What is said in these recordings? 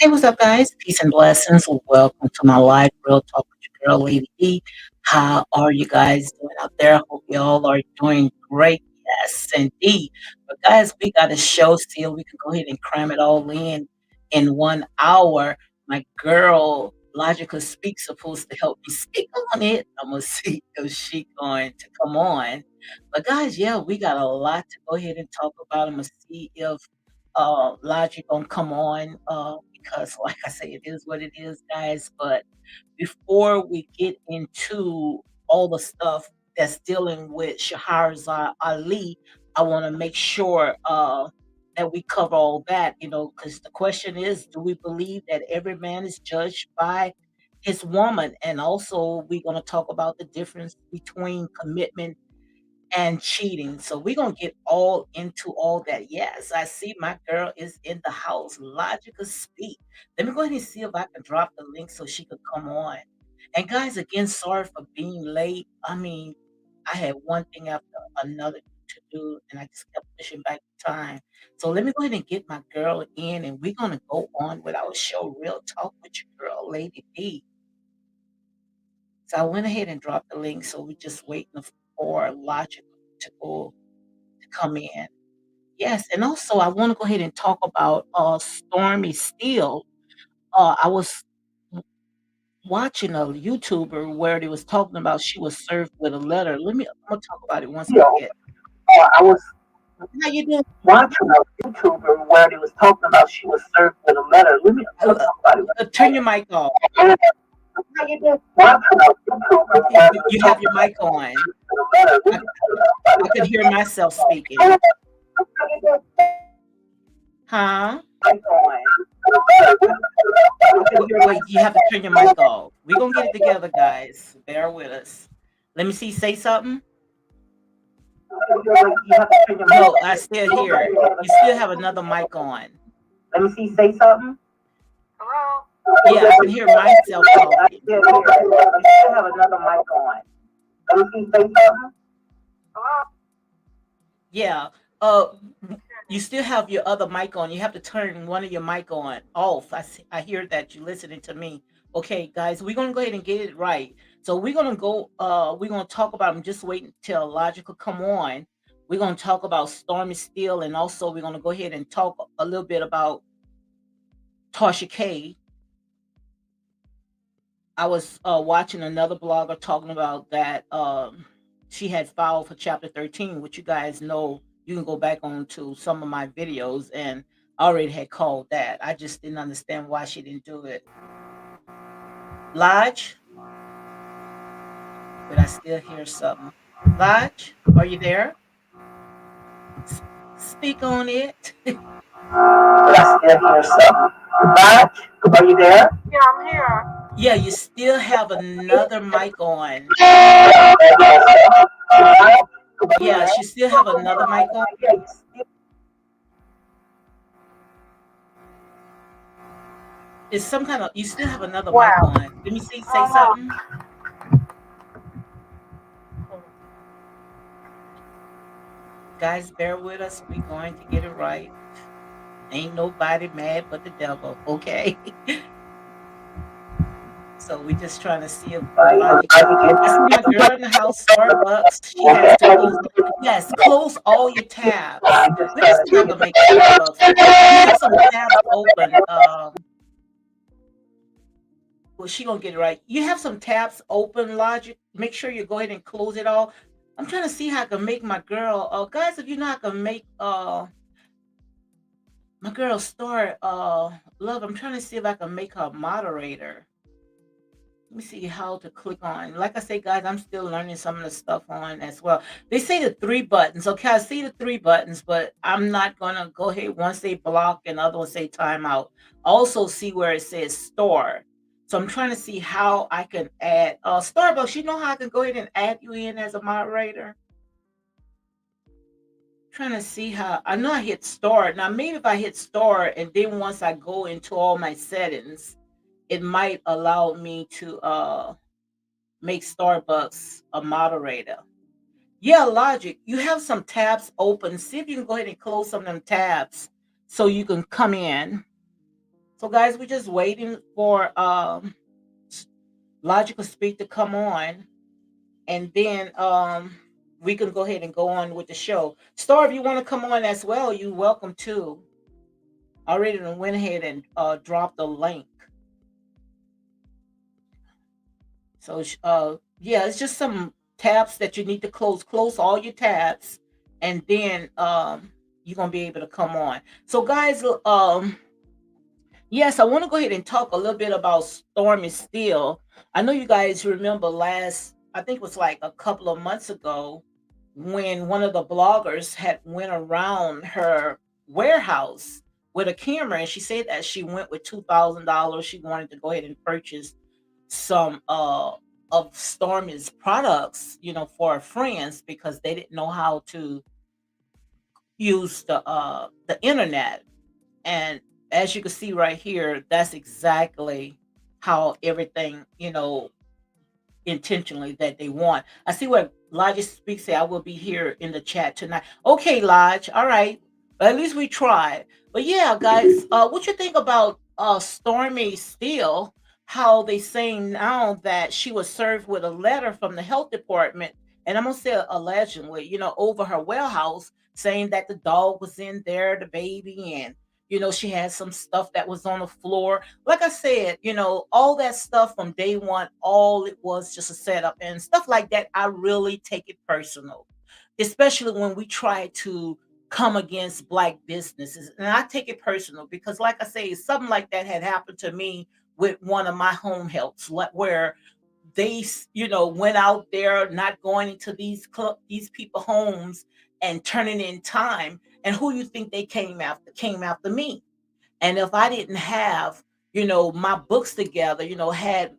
Hey, what's up, guys? Peace and blessings. Welcome to my live real talk with your girl, Lady D. How are you guys doing out there? Hope you all are doing great. Yes, indeed. But guys, we got a show still. We can go ahead and cram it all in 1 hour. My girl, Logical Speak, supposed to help me speak on it. I'm gonna see if she going to come on. But guys, yeah, we got a lot to go ahead and talk about. I'm gonna see if Logic gonna come on because, like I say, it is what it is, guys. But before we get into all the stuff that's dealing with Shahrazad Ali, I want to make sure that we cover all that, because the question is, do we believe that every man is judged by his woman? And also, we're going to talk about the difference between commitment and cheating. So we're gonna get all into all that. Yes, I see my girl is in the house. Logical speak. Let me go ahead and see if I can drop the link so she could come on. And guys, again, sorry for being late. I mean, I had one thing after another to do, and I just kept pushing back the time. So let me go ahead and get my girl in, and we're gonna go on with our show, Real Talk with your girl, Lady D. So I went ahead and dropped the link. So we're just waiting for Logical to go to come in. Yes, and also I wanna go ahead and talk about, Stormy Steele. I was w watching a YouTuber where they was talking about she was served with a letter. Imma talk about it once I Video. get. I was How you doing? watching a YouTuber where they was talking about she was served with a letter. Let me talk about it. Turn your mic off. How you doing? Watching a YouTuber Okay, where they was you have talking your about mic she was on. served with a letter. I I could hear myself speaking. Huh? I I could hear wait, you have to turn your mic off. We gonna get it together, guys. Bear with us. Let me see, say something. No, I still hear it. You still have another mic on. Let me see. Say something. Yeah, I can hear myself I talking. still hear it. You still have another mic on. Let me see. Say something. Yeah. You still have your other mic on. You have to turn one of your mic on off. I hear that you're listening to me. Okay, guys, we're gonna go ahead and get it right. So we're gonna talk about, I'm just waiting till Logical come on. We're gonna talk about Stormy Steele, and also we're gonna go ahead and talk a little bit about Tasha K. I was watching another blogger talking about that she had filed for Chapter 13, which you guys know you can go back on to some of my videos, and I already had called that. I just didn't understand why she didn't do it. Lodge, but I still hear something. Lodge, are you there? S- Speak on it. But I still hear something. Raj, are you there? Yeah, you still have another mic on. Yeah, she still have another mic on. It's some kind of, you still have another mic Wow. on. Let me see, say something. Guys, bear with us. We're going to get it right. Ain't nobody mad but the devil, okay? So we just trying to see if Logic. I see my girl in the house, Starbucks. She has to close. Yes, close all your tabs. Let me see if I can make Starbucks. You have some tabs open. Well, she gonna get it right. You have some tabs open, Logic. Make sure you go ahead and close it all. I'm trying to see how I can make my girl. Guys, if you know how I can make my girl Star love. I'm trying to see if I can make her a moderator. Let me see how to click on. Like I say, guys, I'm still learning some of the stuff on as well. They say the three buttons. Okay, I see the three buttons, but I'm not gonna go ahead. One say block and the other one say timeout. Also see where it says store. So I'm trying to see how I can add Starbucks. You know how I can go ahead and add you in as a moderator? Trying to see how I know I hit start. Now maybe if I hit start and then once I go into all my settings, it might allow me to make Starbucks a moderator. Yeah, Logic, you have some tabs open. See if you can go ahead and close some of them tabs so you can come in. So, guys, we're just waiting for Logical Speak to come on, and then we can go ahead and go on with the show. Star, if you want to come on as well, you're welcome to. I already done went ahead and dropped the link. So yeah, it's just some tabs that you need to close. Close all your tabs, and then you're gonna be able to come on. So guys, yes, I want to go ahead and talk a little bit about Stormy Steele. I know you guys remember last, I think it was like a couple of months ago, when one of the bloggers had went around her warehouse with a camera, and she said that she went with $2,000. She wanted to go ahead and purchase some of Stormy's products, for her friends because they didn't know how to use the internet. And as you can see right here, that's exactly how everything, intentionally that they want. I see what Lodge speaks say. I will be here in the chat tonight. Okay, Lodge. All right. But at least we tried. But yeah, guys, what you think about Stormy Steele? How they saying now that she was served with a letter from the health department, and I'm gonna say allegedly, over her warehouse, saying that the dog was in there, the baby, and she had some stuff that was on the floor. Like I said, all that stuff from day one, all it was just a setup and stuff like that. I really take it personal, especially when we try to come against black businesses. And I take it personal because, like I say, something like that had happened to me with one of my home helps, where they, went out there not going into these people homes and turning in time. And who you think they came after? Came after me. And if I didn't have, my books together, had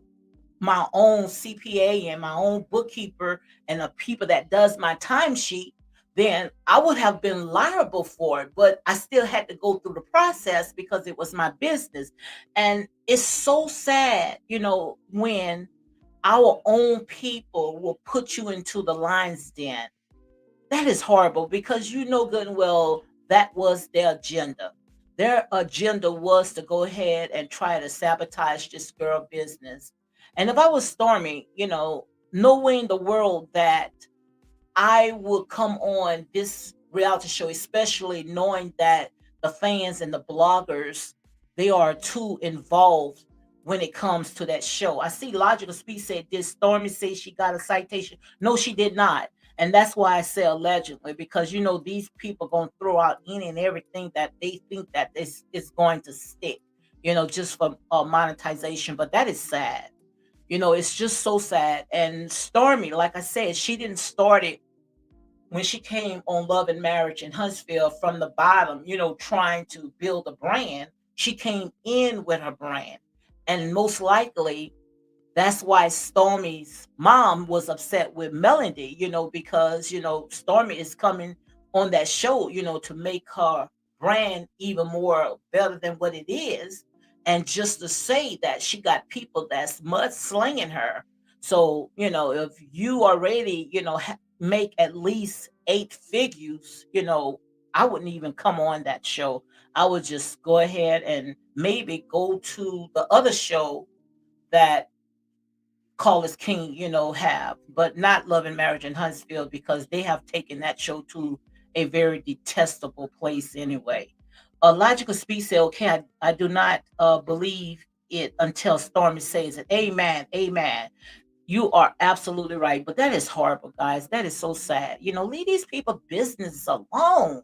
my own CPA and my own bookkeeper and a people that does my timesheet, then I would have been liable for it. But I still had to go through the process because it was my business. And it's so sad, when our own people will put you into the lion's den. That is horrible because you know good and well that was their agenda. Their agenda was to go ahead and try to sabotage this girl business. And if I was Stormy, knowing the world that I would come on this reality show, especially knowing that the fans and the bloggers, they are too involved when it comes to that show. I see Logical Speed said, did Stormy say she got a citation? No, she did not. And that's why I say allegedly, because these people gonna throw out any and everything that they think that this is going to stick, just for monetization. But that is sad. It's just so sad. And Stormy, like I said, she didn't start it when she came on Love and Marriage in Huntsville from the bottom, trying to build a brand. She came in with her brand. And most likely, that's why Stormy's mom was upset with Melody, because, Stormy is coming on that show, to make her brand even more better than what it is. And just to say that she got people that's mudslinging her. So, if you already, make at least 8 figures, I wouldn't even come on that show. I would just go ahead and maybe go to the other show that Call Is King, have, but not Love and Marriage in Huntsville because they have taken that show to a very detestable place anyway. Logical Speed said, okay, I do not believe it until Stormy says it. Amen. Amen. You are absolutely right. But that is horrible, guys. That is so sad. Leave these people business alone.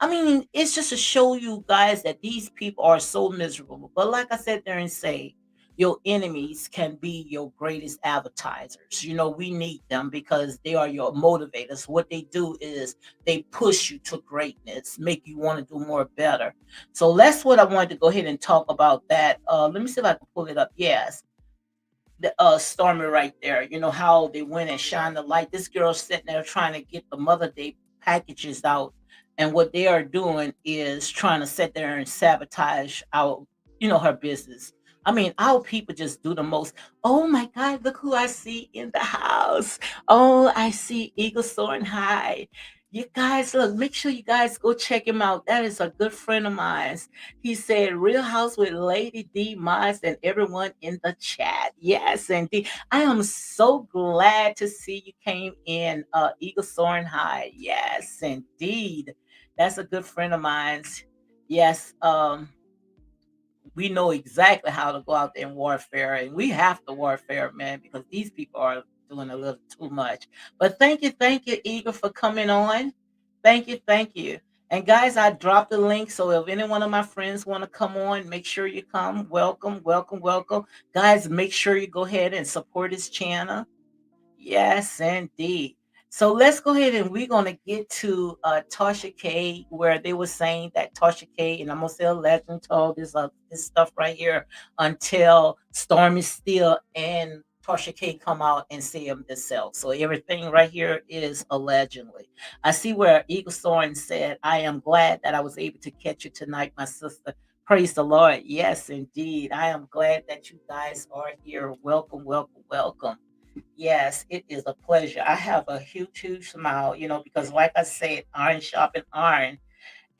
I mean, it's just to show you guys that these people are so miserable. But like I said there and say, your enemies can be your greatest advertisers. We need them because they are your motivators. What they do is they push you to greatness, make you want to do more better. So that's what I wanted to go ahead and talk about that. Let me see if I can pull it up. Yes. The Stormy right there, how they went and shined the light. This girl's sitting there trying to get the Mother Day packages out, and what they are doing is trying to sit there and sabotage our, her business. I mean, our people just do the most. Oh my God, look who I see in the house. Oh, I see Eagle soaring high. You guys, look, make sure you guys go check him out. That is a good friend of mine. He said, Real House with Lady D Miles and everyone in the chat. Yes, indeed. I am so glad to see you came in, Eagle Soaring High. Yes, indeed. That's a good friend of mine's. Yes, we know exactly how to go out there in warfare, and we have to warfare, man, because these people are doing a little too much. But thank you, Eagle, for coming on. Thank you, thank you. And guys, I dropped the link, so if any one of my friends want to come on, make sure you come. Welcome, welcome, welcome. Guys, make sure you go ahead and support his channel. Yes, indeed. So let's go ahead and we're gonna get to Tasha K, where they were saying that Tasha K, and I'm gonna say a legend told this stuff right here until Stormy Steele and Tasha K come out and say them themselves. So everything right here is allegedly. I see where Eagle Soren said, "I am glad that I was able to catch you tonight, my sister." Praise the Lord. Yes, indeed. I am glad that you guys are here. Welcome, welcome, welcome. Yes, it is a pleasure. I have a huge, huge smile, because like I said, iron sharpen iron.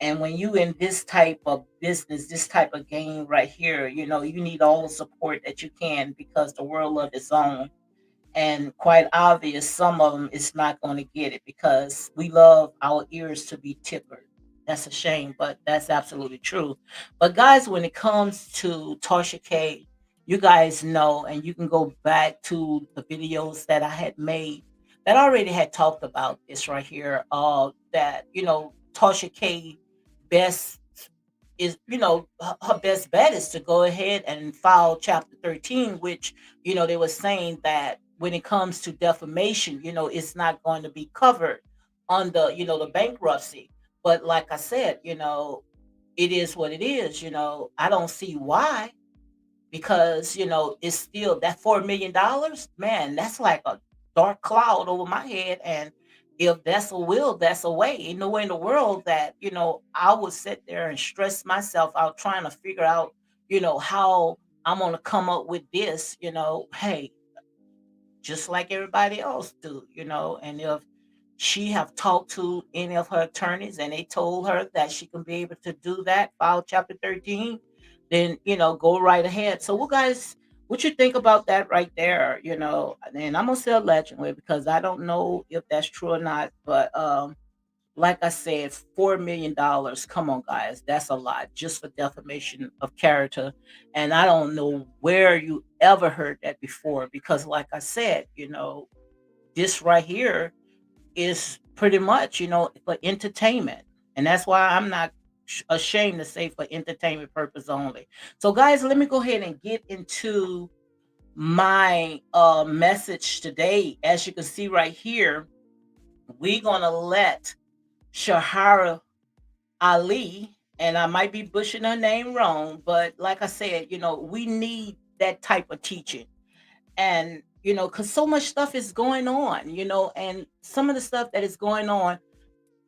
And when you in this type of business, this type of game right here, you need all the support that you can because the world of its own. And quite obvious, some of them is not going to get it because we love our ears to be tickled. That's a shame, but that's absolutely true. But guys, when it comes to Tasha K, you guys know, and you can go back to the videos that I had made that already had talked about this right here. That Tasha K best is her best bet is to go ahead and file chapter 13, which they were saying that when it comes to defamation, it's not going to be covered under the bankruptcy. But like I said, it is what it is. I don't see why, because it's still that $4 million, man. That's like a dark cloud over my head. And if that's a will, that's a way. Ain't no way in the world that I would sit there and stress myself out trying to figure out how I'm gonna come up with this. Hey, just like everybody else do. And if she have talked to any of her attorneys and they told her that she can be able to do that, file chapter 13, then go right ahead. So what you think about that right there? And I'm gonna say allegedly because I don't know if that's true or not, but like I said, $4 million. Come on, guys, that's a lot just for defamation of character. And I don't know where you ever heard that before because, like I said, this right here is pretty much, for entertainment. And that's why I'm not ashamed to say for entertainment purpose only. So guys, let me go ahead and get into my message today. As you can see right here, we're gonna let Shahara Ali, and I might be butchering her name wrong, but like I said, we need that type of teaching. And because so much stuff is going on, and some of the stuff that is going on,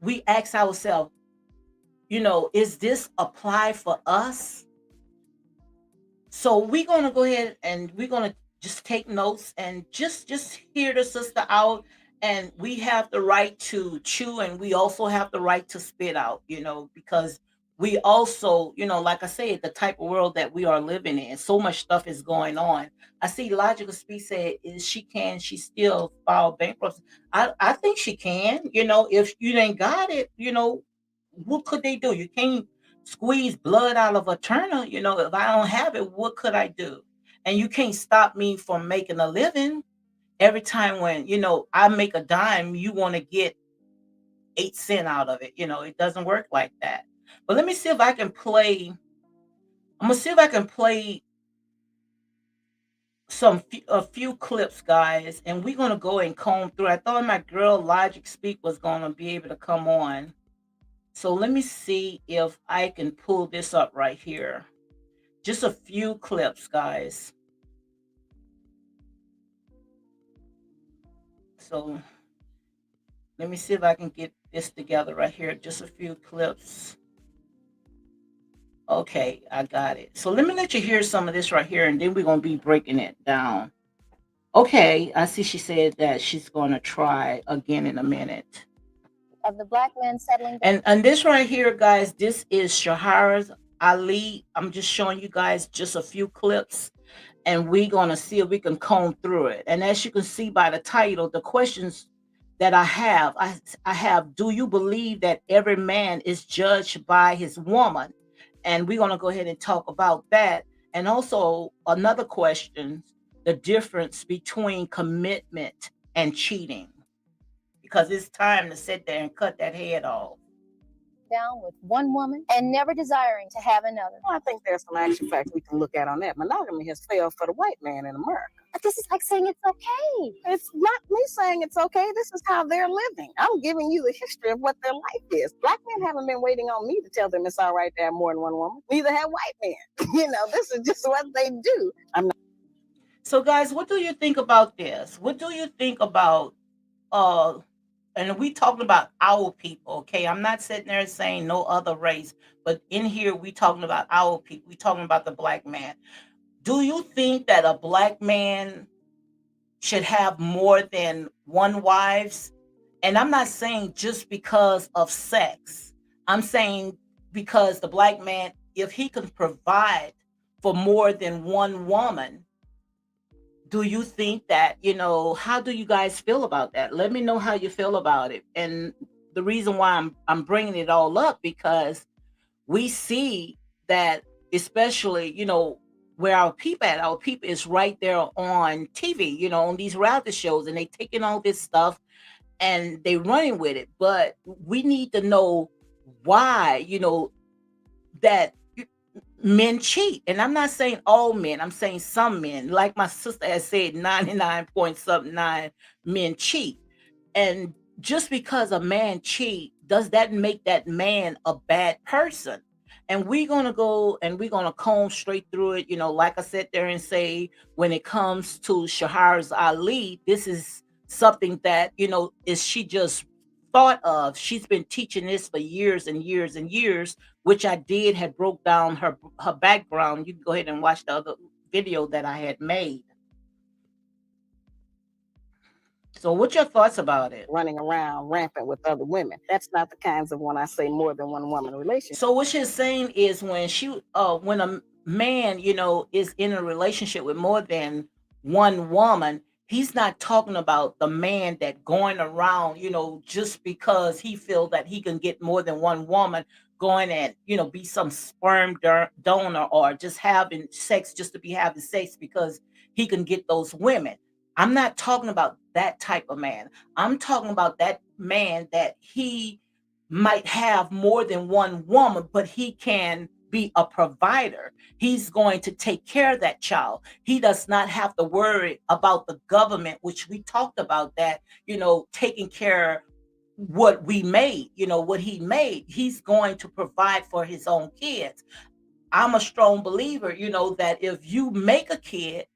we ask ourselves, is this apply for us? So we're gonna go ahead and we're gonna just take notes and just hear the sister out. And we have the right to chew, and we also have the right to spit out, because we also, like I said, the type of world that we are living in, so much stuff is going on. I see Logical Speed said, "Is she still file bankruptcy?" I think she can. If you ain't got it, what could they do? You can't squeeze blood out of a Turner. If I don't have it, what could I do? And you can't stop me from making a living. Every time when I make a dime, you want to get 8 cents out of it. It doesn't work like that. But let me see if I can play. I'm gonna see if I can play a few clips, guys, and we're gonna go and comb through. I thought my girl Logic Speak was gonna be able to come on. So let me see if I can pull this up right here. Just a few clips, guys. So let me see if I can get this together right here. Just a few clips. Okay, I got it. So let me let you hear some of this right here, and then we're going to be breaking it down. Okay, I see she said that she's going to try again in a minute. of the black men settling down. And this right here, guys, this is Shahara's Ali. I'm just showing you guys just a few clips, and we're gonna see if we can comb through it. And as you can see by the title, the questions that I have, do you believe that every man is judged by his woman? And we're gonna go ahead and talk about that. And also another question, the difference between commitment and cheating. Because it's time to sit there and cut that head off. Down with one woman and never desiring to have another. Well, I think there's some actual facts we can look at on that. Monogamy has failed for the white man in America. But this is like saying it's okay. It's not me saying it's okay. This is how they're living. I'm giving you the history of what their life is. Black men haven't been waiting on me to tell them it's all right to have more than one woman. Neither have white men. This is just what they do. So, guys, what do you think about this? What do you think about and we talking about our people, okay? I'm not sitting there saying no other race, but in here we talking about our people. We talking about the black man. Do you think that a black man should have more than one wives? And I'm not saying just because of sex. I'm saying because the black man, if he can provide for more than one woman, do you think that, how do you guys feel about that? Let me know how you feel about it. And the reason why I'm bringing it all up, because we see that, especially, where our people is right there on TV, on these reality shows, and they taking all this stuff and they running with it. But we need to know why, that men cheat. And I'm not saying all men, I'm saying some men. Like my sister has said, 99 point something 9 men cheat. And just because a man cheat, does that make that man a bad person? And we're gonna go and we're gonna comb straight through it. Like I said there and say, when it comes to Shahara's Ali, this is something that, is she just thought of. She's been teaching this for years and years and years, which I did had broke down her background. You can go ahead and watch the other video that I had made. So what's your thoughts about it? Running around rampant with other women. That's not the kinds of, when I say more than one woman relationship. So what she's saying is when a man, is in a relationship with more than one woman, he's not talking about the man that going around, just because he feels that he can get more than one woman, going and, be some sperm donor, or just having sex just to be having sex because he can get those women. I'm not talking about that type of man. I'm talking about that man that he might have more than one woman, but he can be a provider. He's going to take care of that child. He does not have to worry about the government, which we talked about that, taking care of what we made, what he made. He's going to provide for his own kids. I'm a strong believer, that if you make a kid,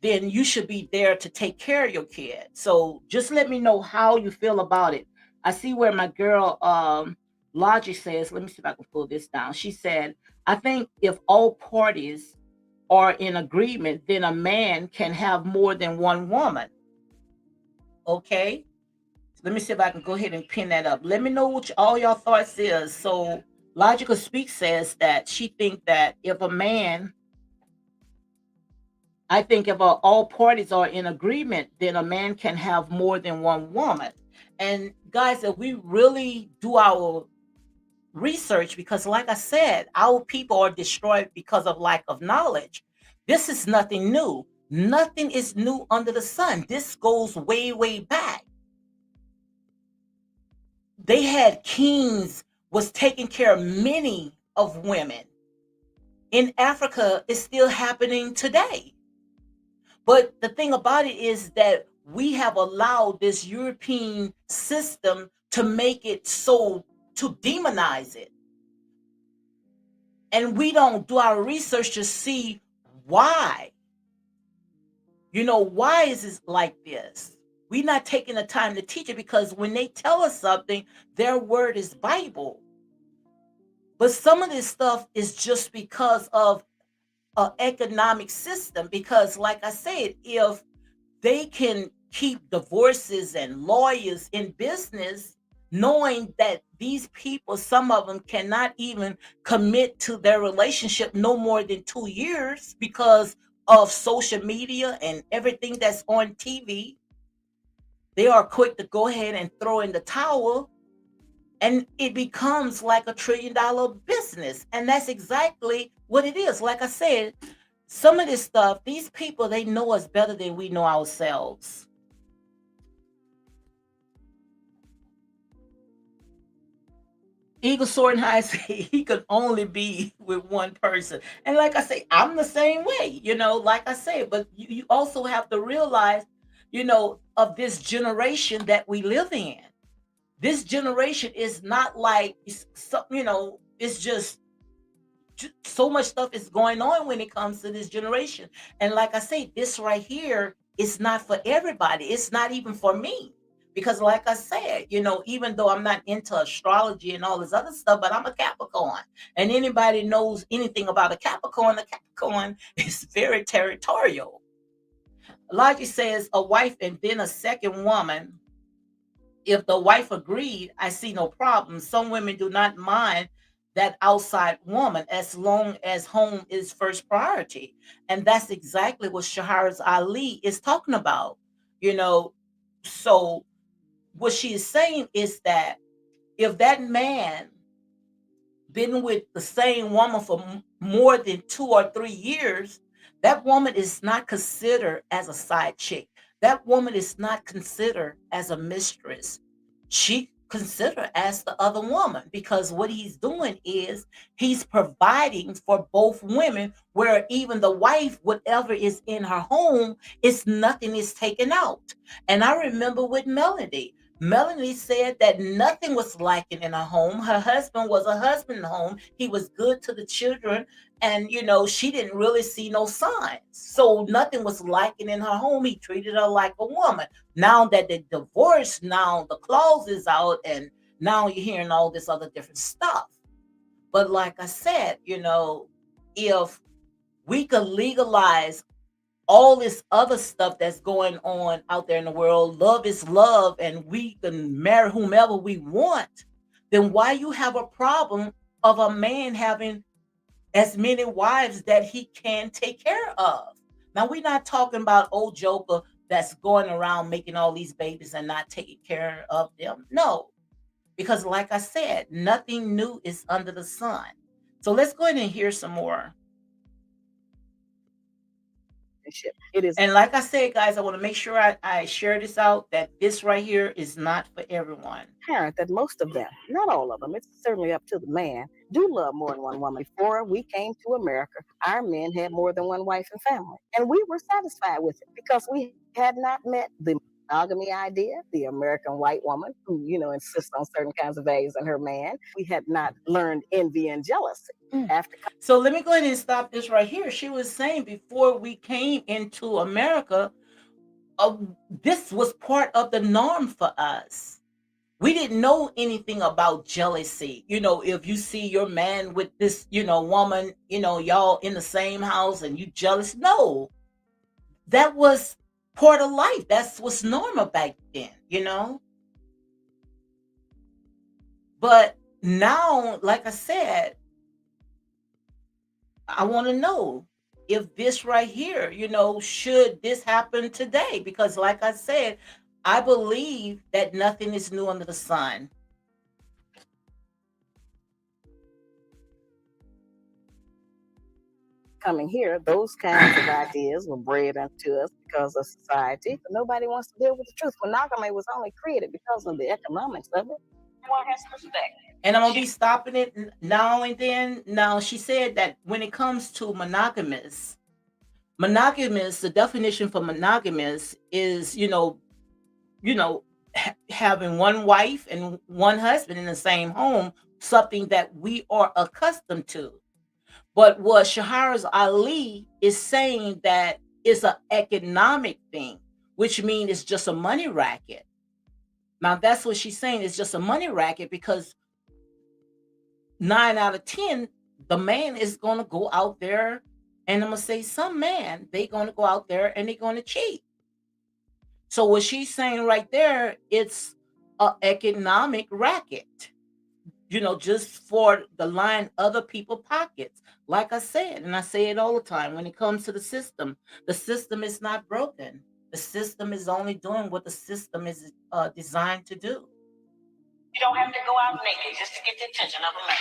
then you should be there to take care of your kid. So just let me know how you feel about it. I see where my girl Logic says, let me see if I can pull this down. She said, I think if all parties are in agreement, then a man can have more than one woman. Okay. Let me see if I can go ahead and pin that up. Let me know what all your thoughts is. So Logical Speak says that she think that if a man, I think if all parties are in agreement, then a man can have more than one woman. And guys, if we really do our research, because like I said, our people are destroyed because of lack of knowledge. This is nothing new. Nothing is new under the sun. This goes way, way back. They had kings was taking care of many of women. In Africa, it's still happening today. But the thing about it is that we have allowed this European system to make it so, to demonize it. And we don't do our research to see why. Why is this like this? We're not taking the time to teach it, because when they tell us something, their word is Bible. But some of this stuff is just because of an economic system. Because like I said, if they can keep divorces and lawyers in business, knowing that these people, some of them cannot even commit to their relationship no more than 2 years because of social media and everything that's on TV. They are quick to go ahead and throw in the towel, and it becomes like $1 trillion business. And that's exactly what it is. Like I said, some of this stuff, these people, they know us better than we know ourselves. Eagle soaring high say he could only be with one person. And like I say, I'm the same way, like I say, but you also have to realize, of this generation that we live in. This generation is not like, it's just so much stuff is going on when it comes to this generation. And like I say, this right here is not for everybody. It's not even for me. Because like I said, even though I'm not into astrology and all this other stuff, but I'm a Capricorn. And anybody knows anything about a Capricorn is very territorial. Logic says a wife and then a second woman. If the wife agreed, I see no problem. Some women do not mind that outside woman as long as home is first priority. And that's exactly what Shahraz Ali is talking about. You know, so what she is saying is that if that man been with the same woman for more than 2 or 3 years, that woman is not considered as a side chick. That woman is not considered as a mistress. She considered as the other woman, because what he's doing is he's providing for both women, where even the wife, whatever is in her home, is nothing is taken out. And I remember with Melanie said that nothing was lacking in her home. Her husband was a husband in the home. He was good to the children. And, she didn't really see no signs. So nothing was lacking in her home. He treated her like a woman. Now that they divorced, now the clause is out, and now you're hearing all this other different stuff. But like I said, if we could legalize all this other stuff that's going on out there in the world, love is love, and we can marry whomever we want, then why you have a problem of a man having as many wives that he can take care of? Now, we're not talking about old Joker that's going around making all these babies and not taking care of them. No, because like I said, nothing new is under the sun. So let's go ahead and hear some more. It is. And like I said, guys, I want to make sure I share this out, that this right here is not for everyone. Apparent that most of them, not all of them, it's certainly up to the man, do love more than one woman. Before we came to America, our men had more than one wife and family. And we were satisfied with it because we had not met the monogamy idea, the American white woman who, insists on certain kinds of values in her man. We had not learned envy and jealousy. After So let me go ahead and stop this right here. She was saying before we came into America, this was part of the norm for us. We didn't know anything about jealousy. If you see your man with this, woman, y'all in the same house and you jealous. No, that was part of life. That's what's normal back then. But now, like I said, I want to know if this right here, should this happen today? Because, like I said, I believe that nothing is new under the sun. coming here, those kinds of ideas were bred into us because of society, but nobody wants to deal with the truth. Monogamy was only created because of the economics of it. Everyone has respect. And I'm going to be stopping it now and then. Now, she said that when it comes to monogamous, the definition for monogamous is, having one wife and one husband in the same home, something that we are accustomed to. But what Shahraz Ali is saying, that it's an economic thing, which means it's just a money racket. Now, that's what she's saying. It's just a money racket because 9 out of 10, the man is going to go out there, and I'm going to say some man, they're going to go out there and they're going to cheat. So what she's saying right there, it's a economic racket, just for the line other people pockets. Like I said, and I say it all the time, when it comes to the system is not broken. The system is only doing what the system is designed to do. You don't have to go out naked just to get the attention of a man.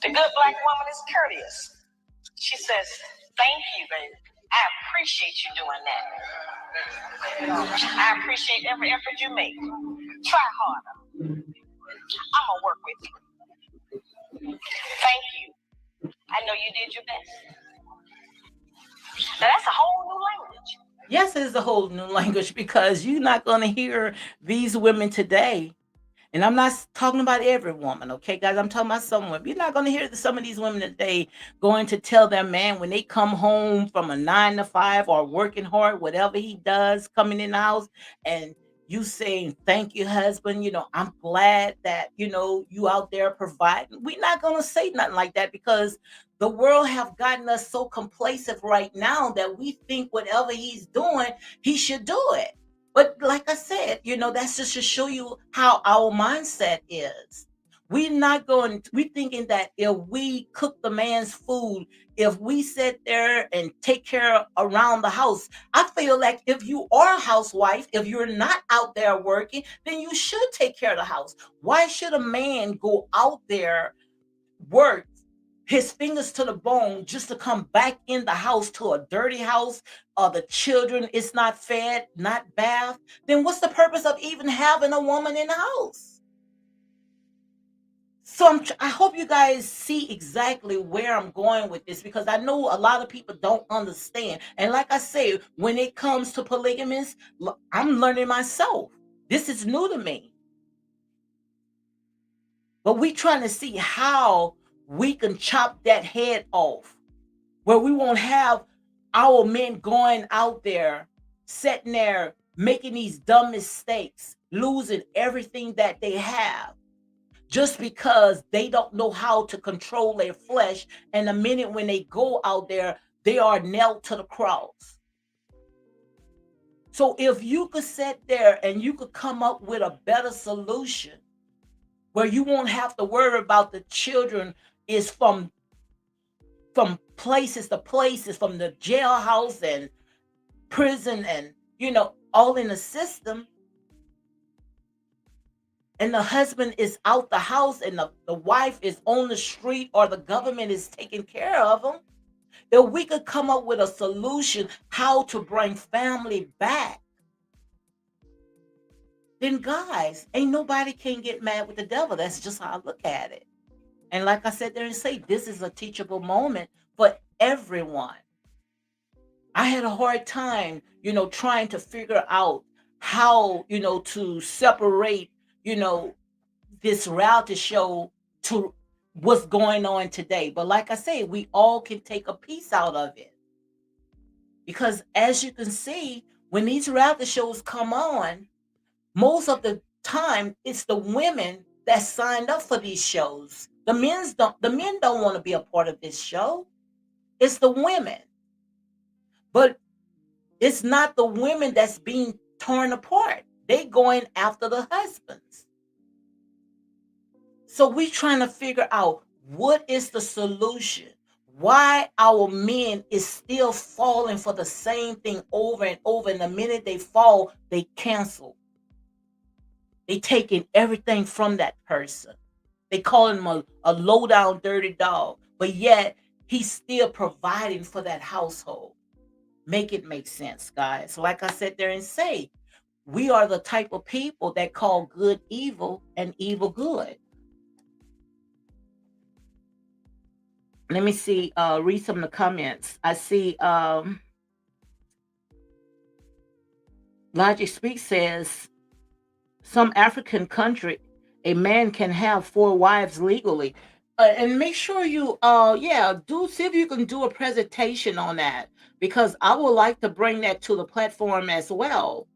The good black woman is courteous. She says, "Thank you, baby. I appreciate you doing that. I appreciate every effort you make. Try harder. I'm going to work with you. Thank you. I know you did your best." Now, that's a whole new language. Yes, it is a whole new language, because you're not going to hear these women today. And I'm not talking about every woman, okay, guys? I'm talking about some women. You're not going to hear some of these women today going to tell their man when they come home from a 9 to 5 or working hard, whatever he does, coming in the house, and you saying, "Thank you, husband. I'm glad that, you out there providing." We're not going to say nothing like that, because the world have gotten us so complacent right now that we think whatever he's doing, he should do it. But like I said, that's just to show you how our mindset is. We thinking that if we cook the man's food, if we sit there and take care around the house, I feel like if you are a housewife, if you're not out there working, then you should take care of the house. Why should a man go out there, work his fingers to the bone, just to come back in the house to a dirty house, or the children is not fed, not bathed? Then what's the purpose of even having a woman in the house? So I hope you guys see exactly where I'm going with this, because I know a lot of people don't understand. And like I say, when it comes to polygamous, I'm learning myself. This is new to me. But we trying to see how we can chop that head off, where we won't have our men going out there, sitting there, making these dumb mistakes, losing everything that they have, just because they don't know how to control their flesh. And the minute when they go out there, they are nailed to the cross. So if you could sit there and you could come up with a better solution, where you won't have to worry about the children is from places to places, from the jailhouse and prison, and all in the system, and the husband is out the house, and the wife is on the street, or the government is taking care of them. If we could come up with a solution how to bring family back, then guys, ain't nobody can get mad with the devil. That's just how I look at it. And like I said there and say, this is a teachable moment for everyone. I had a hard time, trying to figure out how, to separate, this reality show to what's going on today. But like I say, we all can take a piece out of it. Because as you can see, when these reality shows come on, most of the time it's the women that signed up for these shows. The men don't want to be a part of this show. It's the women. But it's not the women that's being torn apart. They going after the husbands. So we trying to figure out what is the solution. Why our men is still falling for the same thing over and over. And the minute they fall, they cancel. They taking everything from that person. They call him a low down dirty dog, but yet he's still providing for that household. Make it make sense, guys. Like I said there and say, we are the type of people that call good evil and evil good. Let me see, read some of the comments. I see Logic Speak says, some African country, a man can have 4 wives legally. And make sure you, do see if you can do a presentation on that, because I would like to bring that to the platform as well.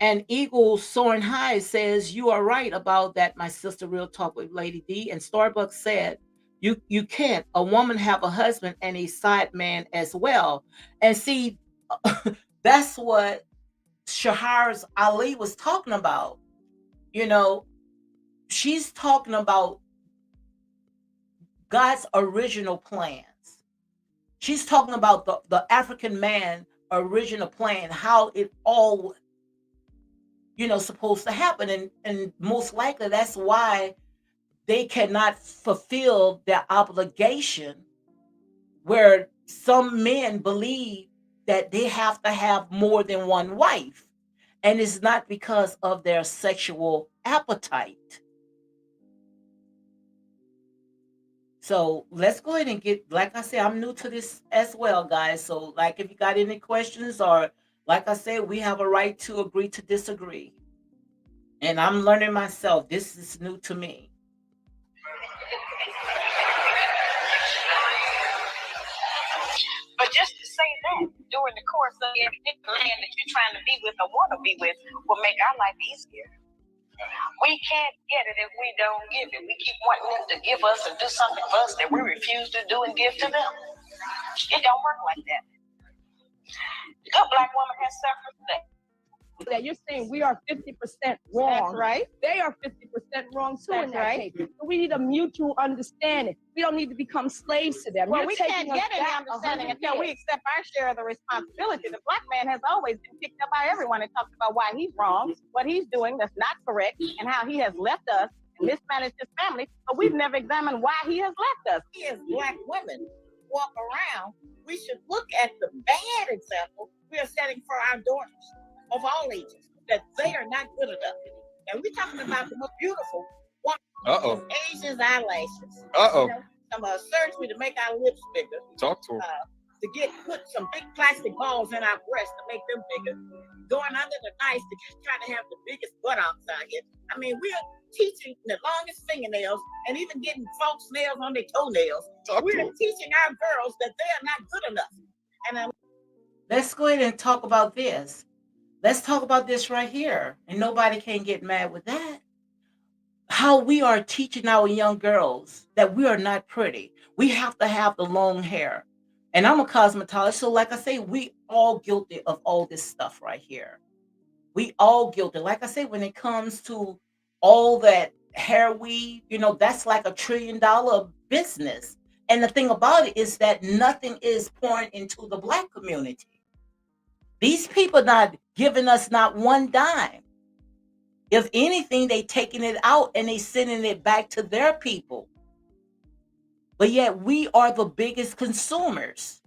And Eagle Soaring High says, you are right about that, my sister. Real talk with Lady D. And Starbucks said, You can't. A woman have a husband and a side man as well. And see, that's what Shahars Ali was talking about. You know, she's talking about God's original plans. She's talking about the African man original plan, how it all, supposed to happen. And most likely that's why they cannot fulfill their obligation, where some men believe that they have to have more than one wife. And it's not because of their sexual appetite. So let's go ahead and get, like I said, I'm new to this as well, guys. So, like, if you got any questions, or like I said, we have a right to agree to disagree. And I'm learning myself. This is new to me. But just to say that during the course of every man that you're trying to be with or want to be with will make our life easier. We can't get it if we don't give it. We keep wanting them to give us and do something for us that we refuse to do and give to them. It don't work like that. The good black woman has self-respect. That you're saying we are 50% wrong. That's right. They are 50% wrong too in That's that right. case. So we need a mutual understanding. We don't need to become slaves to them. Well, You're we taking can't us get any back understanding 100 until we years. accept our share of the responsibility. The black man has always been picked up by everyone and talked about why he's wrong, what he's doing that's not correct, and how he has left us and mismanaged his family. But we've never examined why he has left us. We as black women walk around, we should look at the bad example we are setting for our daughters of all ages, that they are not good enough. And we're talking about the most beautiful one. Asians eyelashes. Uh-oh. Some surgery to make our lips bigger. Talk to him. To put some big plastic balls in our breasts to make them bigger. Going under the knife to try to have the biggest buttocks out here. I mean, we're teaching the longest fingernails and even getting false nails on their toenails. We're teaching our girls that they are not good enough. And Let's go ahead and talk about this. Let's talk about this right here. And nobody can get mad with that. How we are teaching our young girls that we are not pretty. We have to have the long hair. And I'm a cosmetologist, so like I say, we all guilty of all this stuff right here. We all guilty. Like I say, when it comes to all that hair weave, that's like $1 trillion business. And the thing about it is that nothing is pouring into the black community. These people not giving us not one dime. If anything, they taking it out and they sending it back to their people. But yet we are the biggest consumers.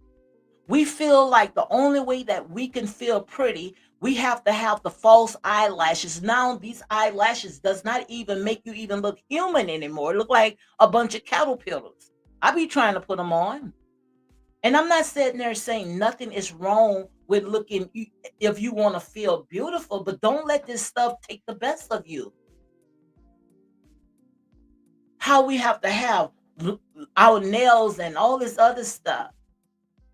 We feel like the only way that we can feel pretty, we have to have the false eyelashes. Now these eyelashes does not even make you even look human anymore. It look like a bunch of caterpillars. I be trying to put them on. And I'm not sitting there saying nothing is wrong with looking, if you want to feel beautiful, but don't let this stuff take the best of you. How we have to have our nails and all this other stuff.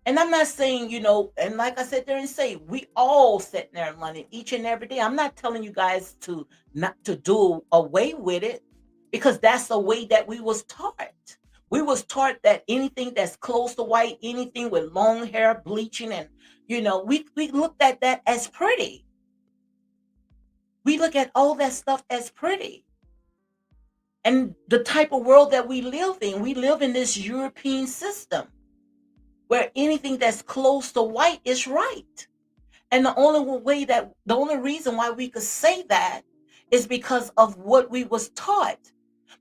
And I'm not saying, and like I said there and say, we all sit there and learn each and every day. I'm not telling you guys to not to do away with it, because that's the way that we was taught. We was taught that anything that's close to white, anything with long hair, bleaching, and we looked at that as pretty. We look at all that stuff as pretty. And the type of world that we live in this European system where anything that's close to white is right. And the only reason why we could say that is because of what we was taught.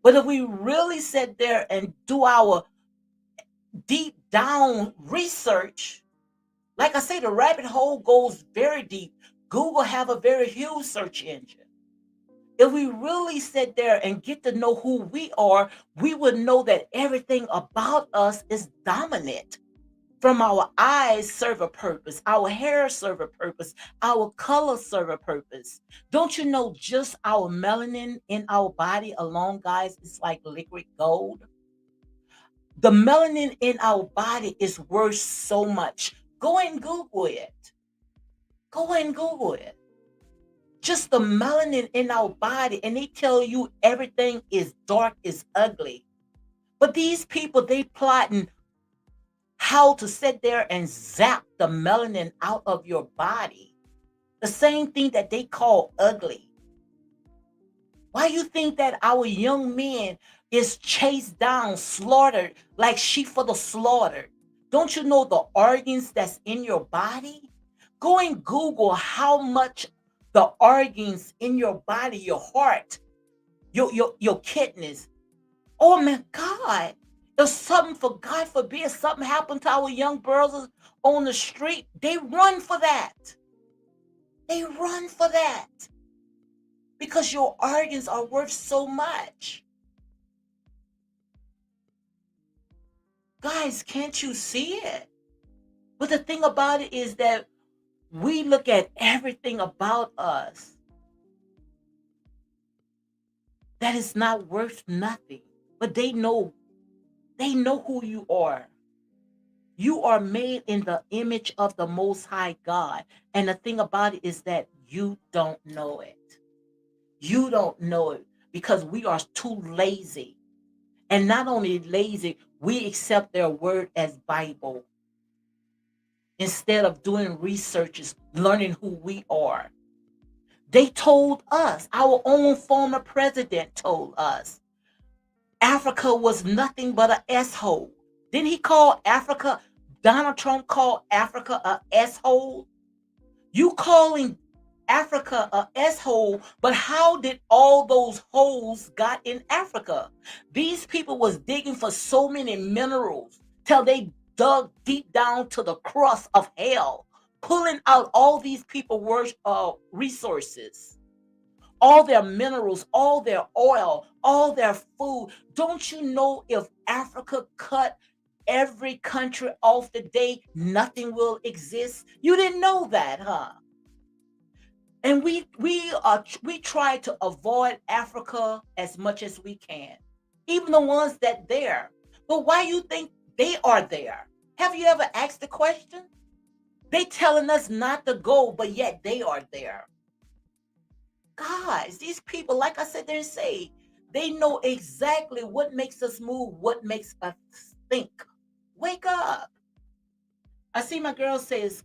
But if we really sit there and do our deep down research, like I say, the rabbit hole goes very deep. Google have a very huge search engine. If we really sit there and get to know who we are, we would know that everything about us is dominant. From our eyes serve a purpose, our hair serve a purpose, our color serve a purpose. Don't you know just our melanin in our body alone, guys, is like liquid gold? The melanin in our body is worth so much. Go and Google it. Go and Google it. Just the melanin in our body, and they tell you everything is dark, is ugly. But these people, they plotting how to sit there and zap the melanin out of your body. The same thing that they call ugly. Why you think that our young men is chased down, slaughtered like sheep for the slaughter? Don't you know the organs that's in your body? Go and Google how much the organs in your body, your heart, your kidneys. Oh my God. If something, for God forbid, something happened to our young girls on the street, they run for that. They run for that. Because your organs are worth so much. Guys, can't you see it? But the thing about it is that we look at everything about us that is not worth nothing. But they know who you are. You are made in the image of the Most High God. And the thing about it is that you don't know it. You don't know it because we are too lazy. And not only lazy, we accept their word as Bible instead of doing researches, learning who we are. They told us, our own former president told us, Africa was nothing but an S-hole. Didn't he call Africa, Donald Trump called Africa a S-hole? You calling Africa a S-hole, but how did all those holes got in Africa? These people was digging for so many minerals till they dug deep down to the crust of hell, pulling out all these people's resources, all their minerals, all their oil, all their food. Don't you know if Africa cut every country off the day, nothing will exist? You didn't know that, huh? And we try to avoid Africa as much as we can, even the ones that there. But why you think they are there? Have you ever asked the question? They telling us not to go, but yet they are there. Guys, these people, like I said, they say they know exactly what makes us move, what makes us think. Wake up. I see my girl says,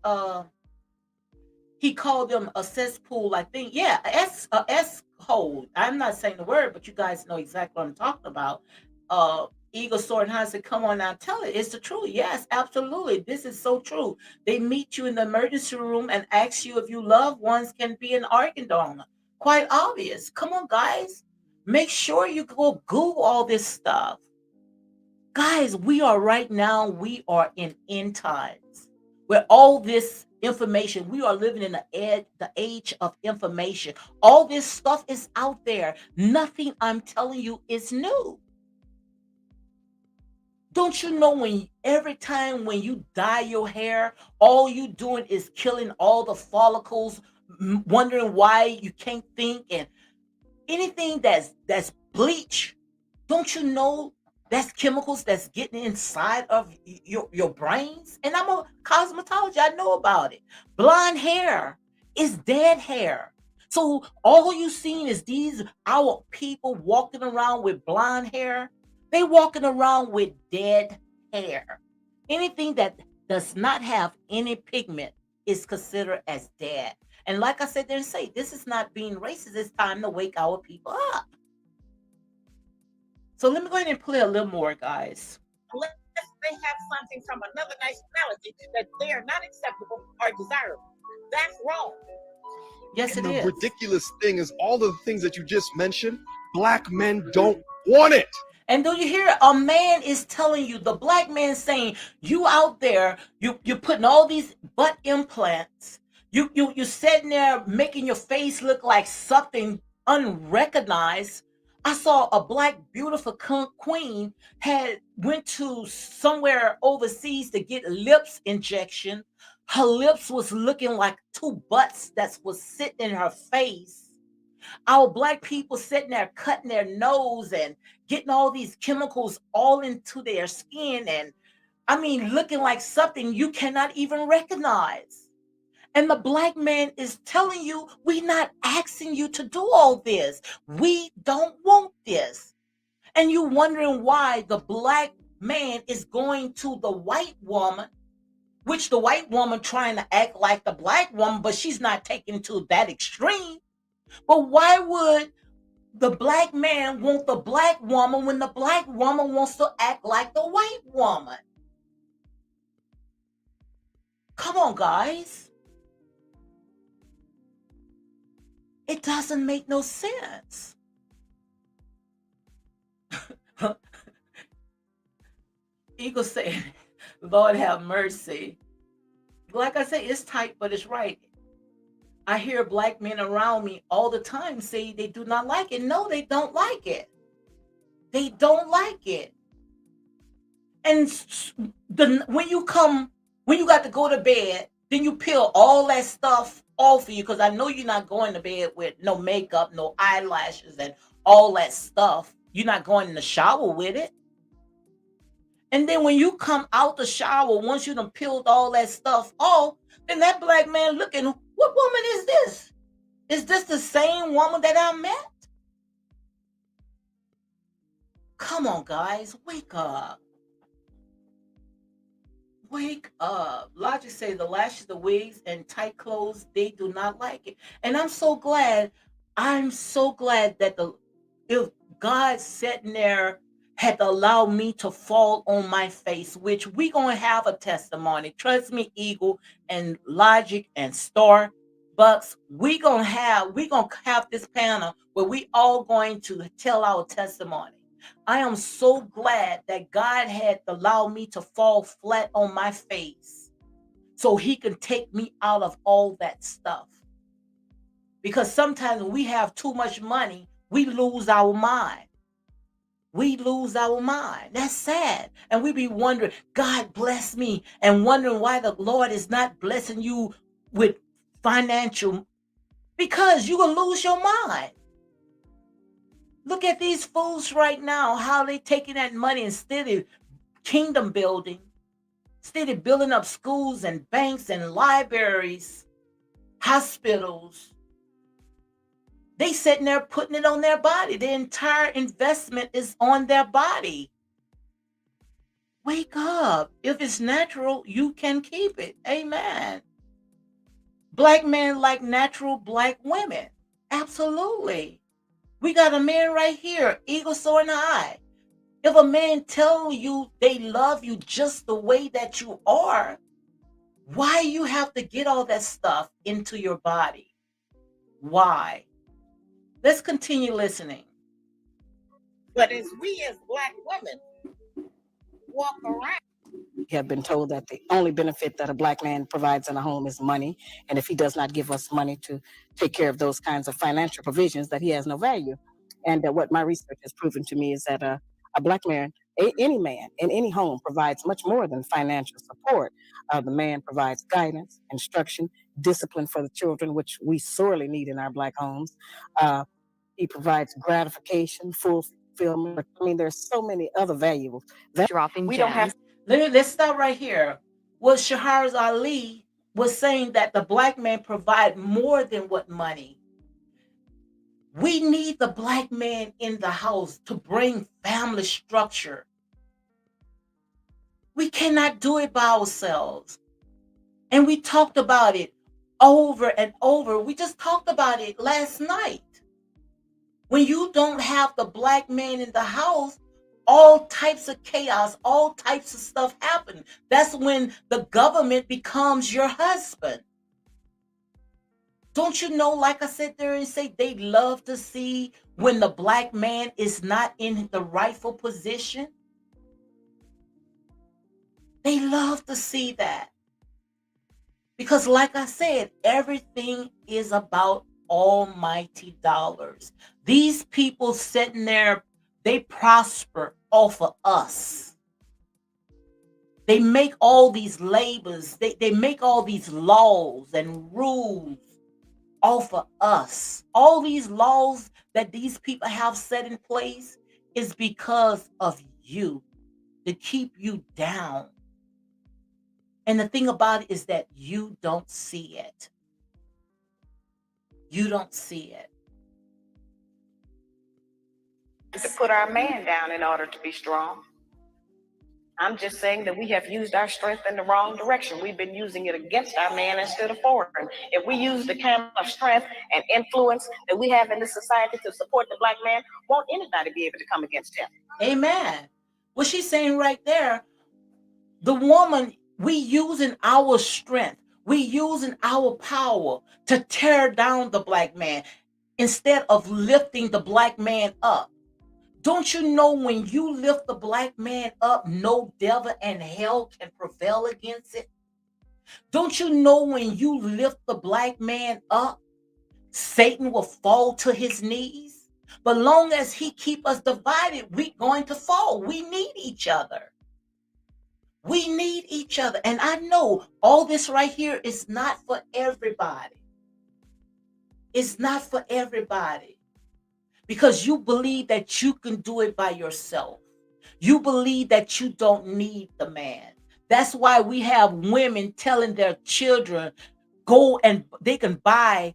he called them a cesspool, I think. Yeah, a S hole. I'm not saying the word, but you guys know exactly what I'm talking about. Eagle Sword Hunt said, come on now, tell it. It's the truth. Yes, absolutely. This is so true. They meet you in the emergency room and ask you if you loved ones can be an organ donor. Quite obvious. Come on, guys. Make sure you go Google all this stuff. Guys, we are in end times where all this information, we are living in the age of information. All this stuff is out there. Nothing I'm telling you is new. Don't you know every time when you dye your hair, all you doing is killing all the follicles, wondering why you can't think, and anything that's bleach. Don't you know that's chemicals that's getting inside of your brains? And I'm a cosmetologist. I know about it. Blonde hair is dead hair. So all you seen is our people walking around with blonde hair. They walking around with dead hair. Anything that does not have any pigment is considered as dead. And like I said, this is not being racist. It's time to wake our people up. So let me go ahead and play a little more, guys. Unless they have something from another nationality that they are not acceptable or desirable. That's wrong. Yes, And it the is. ridiculous thing is all the things that you just mentioned, black men don't want it. And do you hear a man is telling you, the black man saying, you out there, you're putting all these butt implants, you're sitting there making your face look like something unrecognized. I saw a black beautiful queen went to somewhere overseas to get lips injection. Her lips was looking like two butts that was sitting in her face. Our black people sitting there cutting their nose and getting all these chemicals all into their skin, and I mean looking like something you cannot even recognize. And the black man is telling you, we're not asking you to do all this. We don't want this. And you wondering why the black man is going to the white woman, which the white woman trying to act like the black woman, but she's not taking to that extreme. But why would the black man want the black woman when the black woman wants to act like the white woman? Come on, guys. It doesn't make no sense. Eagle said, Lord have mercy. Like I say, it's tight, but it's right. I hear black men around me all the time say they do not like it. No, they don't like it. They don't like it. And when you got to go to bed, then you peel all that stuff off of you, because I know you're not going to bed with no makeup, no eyelashes, and all that stuff. You're not going in the shower with it. And then when you come out the shower, once you done peeled all that stuff off, then that black man looking, what woman is this? Is this the same woman that I met? Come on, guys, wake up. Wake up. Logic say the lashes, the wigs, and tight clothes, they do not like it. And I'm so glad that if God sitting there had allowed me to fall on my face, which we gonna have a testimony. Trust me, Eagle and Logic and Star Bucks, we gonna have this panel where we all going to tell our testimony. I am so glad that God had allowed me to fall flat on my face so he can take me out of all that stuff. Because sometimes when we have too much money, we lose our mind. We lose our mind. That's sad. And we be wondering, God bless me, and wondering why the Lord is not blessing you with financial, because you're going to lose your mind. Look at these fools right now, how they taking that money instead of kingdom building, instead of building up schools and banks and libraries, hospitals. They sitting there putting it on their body. The entire investment is on their body. Wake up. If it's natural, you can keep it. Amen. Black men like natural black women. Absolutely. We got a man right here, eagle soaring high. If a man tell you they love you just the way that you are, why you have to get all that stuff into your body? Why? Let's continue listening. But as we as black women walk around, have been told that the only benefit that a black man provides in a home is money. And if he does not give us money to take care of those kinds of financial provisions, that he has no value. And what my research has proven to me is that a black man, any man in any home, provides much more than financial support. The man provides guidance, instruction, discipline for the children, which we sorely need in our black homes. He provides gratification, fulfillment. I mean, there's so many other valuables. Dropping We don't have gems. Let's stop right here. What Shahraz Ali was saying, that the black man provide more than what money. We need the black man in the house to bring family structure. We cannot do it by ourselves. And we talked about it over and over. We just talked about it last night. When you don't have the black man in the house, all types of chaos, all types of stuff happen. That's when the government becomes your husband. Don't you know, like I said there and say, they love to see when the black man is not in the rightful position? They love to see that. Because like I said, everything is about almighty dollars. These people sitting there, they prosper off of us. They make all these labors, they make all these laws and rules off of us. All these laws that these people have set in place is because of you, to keep you down. And the thing about it is that you don't see it. You don't see it. to put our man down in order to be strong. I'm just saying that we have used our strength in the wrong direction. We've been using it against our man instead of for him. If we use the kind of strength and influence that we have in this society to support the black man, won't anybody be able to come against him? Amen. What she's saying right there, the woman, we using our strength, we using our power to tear down the black man instead of lifting the black man up. Don't you know when you lift the black man up, no devil in hell can prevail against it? Don't you know when you lift the black man up, Satan will fall to his knees? But long as he keep us divided, we going to fall. We need each other. We need each other. And I know all this right here is not for everybody. It's not for everybody. Because you believe that you can do it by yourself. You believe that you don't need the man. That's why we have women telling their children, go and they can buy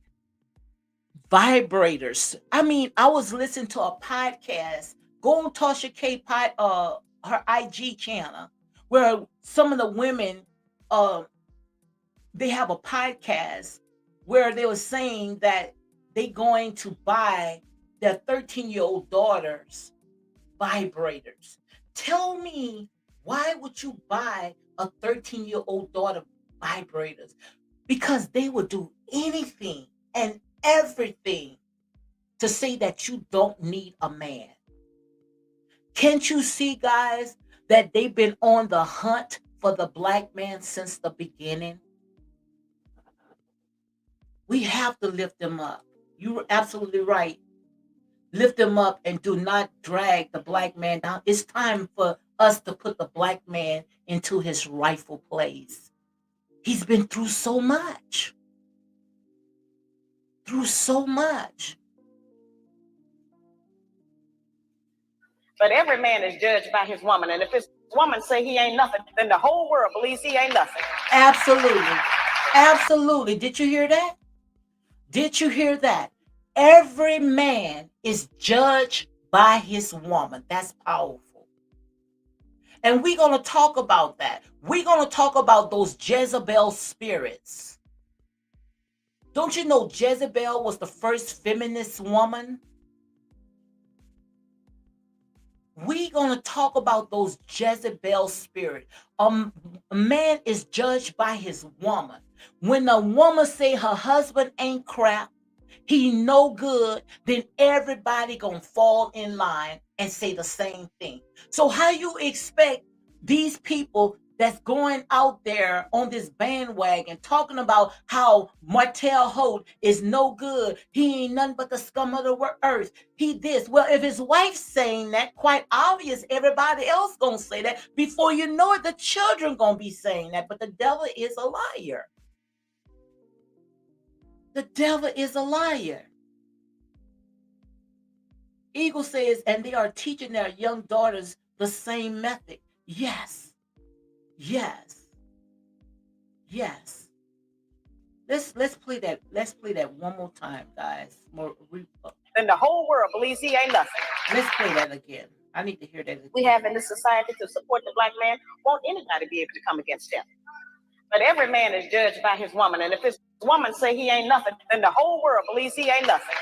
vibrators. I mean, I was listening to a podcast. Go on Tasha K her IG channel, where some of the women they have a podcast where they were saying that they going to buy their 13-year-old daughters vibrators. Tell me, why would you buy a 13-year-old daughter vibrators? Because they would do anything and everything to say that you don't need a man. Can't you see, guys, that they've been on the hunt for the black man since the beginning? We have to lift them up. You're absolutely right. Lift them up and do not drag the black man down. It's time for us to put the black man into his rightful place. He's been through so much. Through so much. But every man is judged by his woman. And if his woman say he ain't nothing, then the whole world believes he ain't nothing. Absolutely. Absolutely. Did you hear that? Did you hear that? Every man is judged by his woman. That's powerful. And we're going to talk about that. We're going to talk about those Jezebel spirits. Don't you know Jezebel was the first feminist woman? We're going to talk about those Jezebel spirit. A man is judged by his woman. When a woman say her husband ain't crap, he no good, then everybody gonna fall in line and say the same thing. So how you expect these people that's going out there on this bandwagon talking about how Martell Holt is no good, he ain't nothing but the scum of the earth, he this. Well, if his wife's saying that, quite obvious everybody else gonna say that. Before you know it, the children gonna be saying that. But the devil is a liar. The devil is a liar. Eagle says, and they are teaching their young daughters the same method. Yes. Yes. Yes. Let's play that. Let's play that one more time, guys. Then the whole world believes he ain't nothing. Let's play that again. I need to hear that again. We have in this society to support the black man, won't anybody be able to come against him? But every man is judged by his woman. And if his woman say he ain't nothing, then the whole world believes he ain't nothing.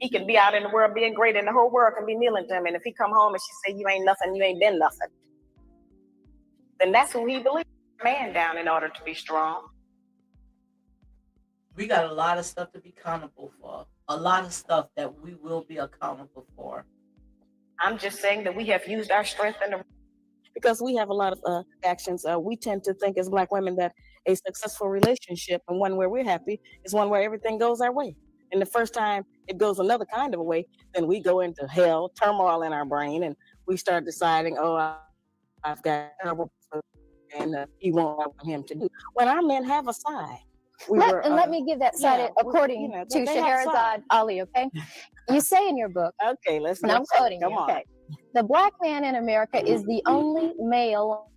He can be out in the world being great and the whole world can be kneeling to him. And if he come home and she say, you ain't nothing, you ain't been nothing, then that's who he believes. Man down in order to be strong. We got a lot of stuff to be accountable for. A lot of stuff that we will be accountable for. I'm just saying that we have used our strength because we have a lot of actions. We tend to think as black women that a successful relationship and one where we're happy is one where everything goes our way. And the first time it goes another kind of a way, then we go into hell, turmoil in our brain, and we start deciding, oh, I've got terrible and he won't want him to do. When our men have a side. Let me give that side according to Scheherazade Ali, okay? You say in your book, okay, let's and I'm quoting you, okay. The black man in America is the only male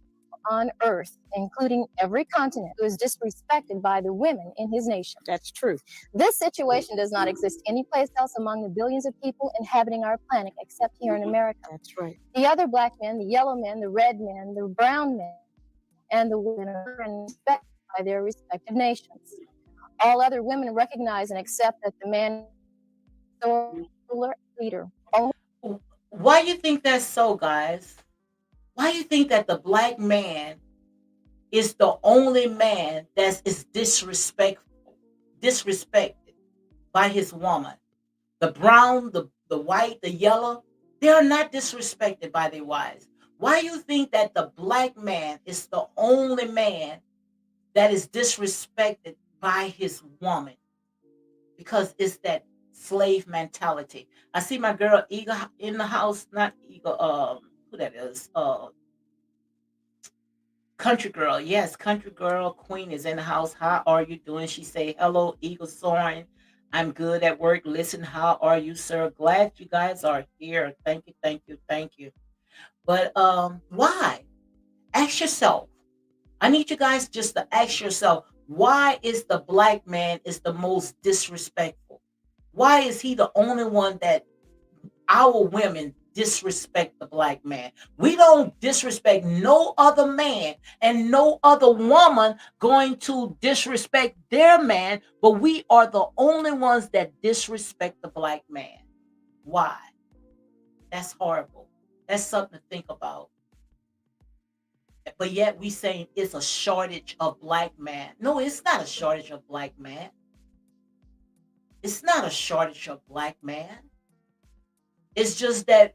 on earth, including every continent, who is disrespected by the women in his nation. That's true. This situation does not exist anyplace else among the billions of people inhabiting our planet except here in America. That's right. The other black men, the yellow men, the red men, the brown men, and the women are respected by their respective nations. All other women recognize and accept that the man is the ruler, leader. Why you think that's so, guys? Why you think that the black man is the only man that is disrespected by his woman? The brown, the white, the yellow, they are not disrespected by their wives. Why you think that the black man is the only man that is disrespected by his woman? Because it's that slave mentality. I see my girl Eagle in the house, not Eagle, who that is? Country girl. Yes, country girl queen is in the house. How are you doing? She say, hello, Eagle Soaring. I'm good at work. Listen, how are you, sir? Glad you guys are here. Thank you, thank you, thank you. But why? Ask yourself. I need you guys just to ask yourself, why is the black man is the most disrespectful? Why is he the only one that our women disrespect the black man? We don't disrespect no other man, and no other woman going to disrespect their man, but we are the only ones that disrespect the black man. Why? That's horrible. That's something to think about. But yet we saying it's a shortage of black man. No, it's not a shortage of black man. It's not a shortage of black man. It's just that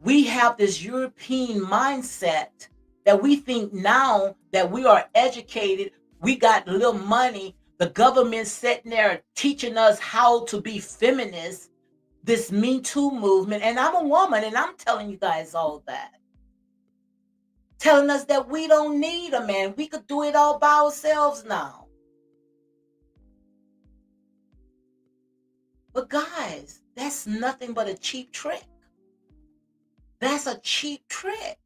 we have this European mindset that we think now that we are educated, we got little money, the government sitting there teaching us how to be feminists, this Me Too movement, and I'm a woman and I'm telling you guys all that. Telling us that we don't need a man. We could do it all by ourselves now. But guys, that's nothing but a cheap trick. That's a cheap trick.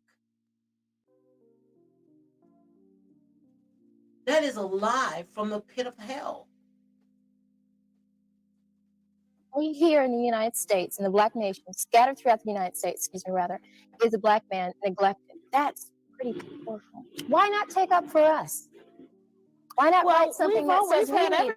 That is a lie from the pit of hell. We here in the United States, in the black nation, scattered throughout the United States, is a black man neglected. That's pretty powerful. Why not take up for us? Why not write something that says we need?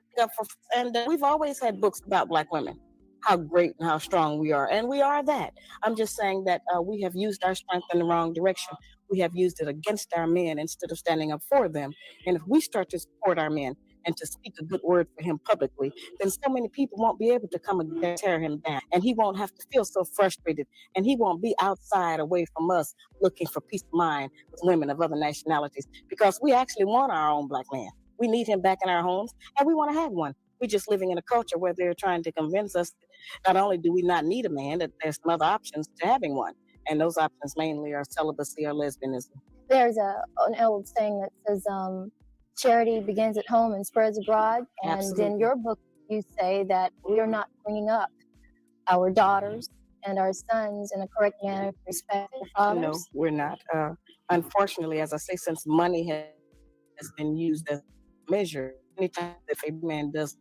And we've always had books about black women, how great and how strong we are, and we are that. I'm just saying that we have used our strength in the wrong direction. We have used it against our men instead of standing up for them. And if we start to support our men and to speak a good word for him publicly, then so many people won't be able to come and tear him down. And he won't have to feel so frustrated. And he won't be outside away from us looking for peace of mind with women of other nationalities, because we actually want our own black man. We need him back in our homes, and we want to have one. We're just living in a culture where they're trying to convince us not only do we not need a man, that there's some other options to having one. And those options mainly are celibacy or lesbianism. There's an old saying that says, charity begins at home and spreads abroad. And Absolutely. in your book, you say that we are not bringing up our daughters and our sons in a correct manner to respect their fathers. No, we're not. Unfortunately, as I say, since money has been used as a measure, anytime if a man does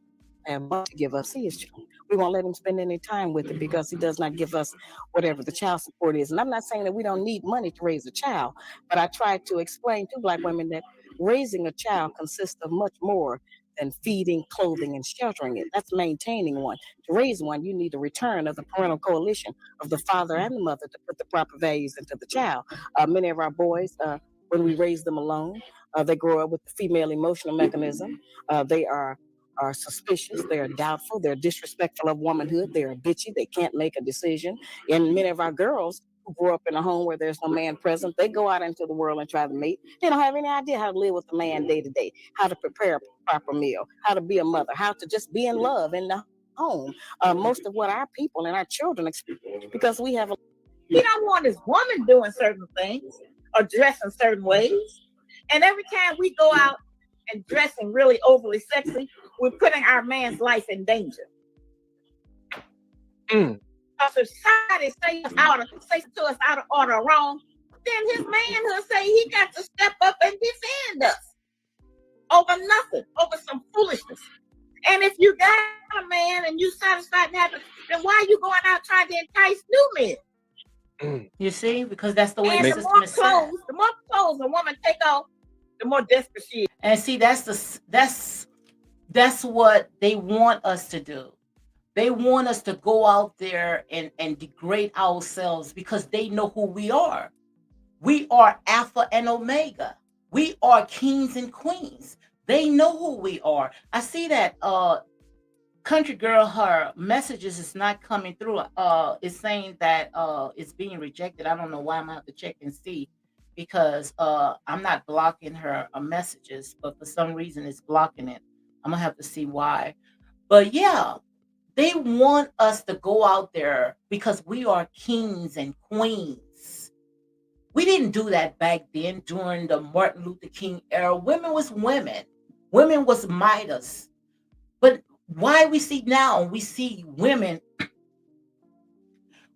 have money to give us, we won't let him spend any time with it, because he does not give us whatever the child support is. And I'm not saying that we don't need money to raise a child, but I try to explain to black women that raising a child consists of much more than feeding, clothing, and sheltering it. That's maintaining one. To raise one, you need a return of the parental coalition of the father and the mother to put the proper values into the child. Many of our boys, when we raise them alone, they grow up with the female emotional mechanism. They are suspicious, they are doubtful, they're disrespectful of womanhood, they are bitchy, they can't make a decision. And many of our girls who grew up in a home where there's no man present, they go out into the world and try to mate. They don't have any idea how to live with a man day to day, how to prepare a proper meal, how to be a mother, how to just be in love in the home. Most of what our people and our children experience, because we have he don't want his woman doing certain things or dressing certain ways. And every time we go out and dressing really overly sexy, we're putting our man's life in danger. Because if society say to us out of order or wrong, then his manhood say he got to step up trying to entice new men. You see, because that's the way And the the system more is set. clothes a woman take off, the more desperate she is. And see, that's what they want us to do. They want us to go out there and degrade ourselves because they know who we are. We are Alpha and Omega. We are kings and queens. They know who we are. I see that country girl, her messages is not coming through. It's saying that it's being rejected. I don't know why. I'm gonna have to check and see because I'm not blocking her messages, but for some reason it's blocking it. I'm gonna have to see why. But yeah, they want us to go out there because we are kings and queens. We didn't do that back then during the Martin Luther King era. Women was women. Women was Midas. But why we see now, we see women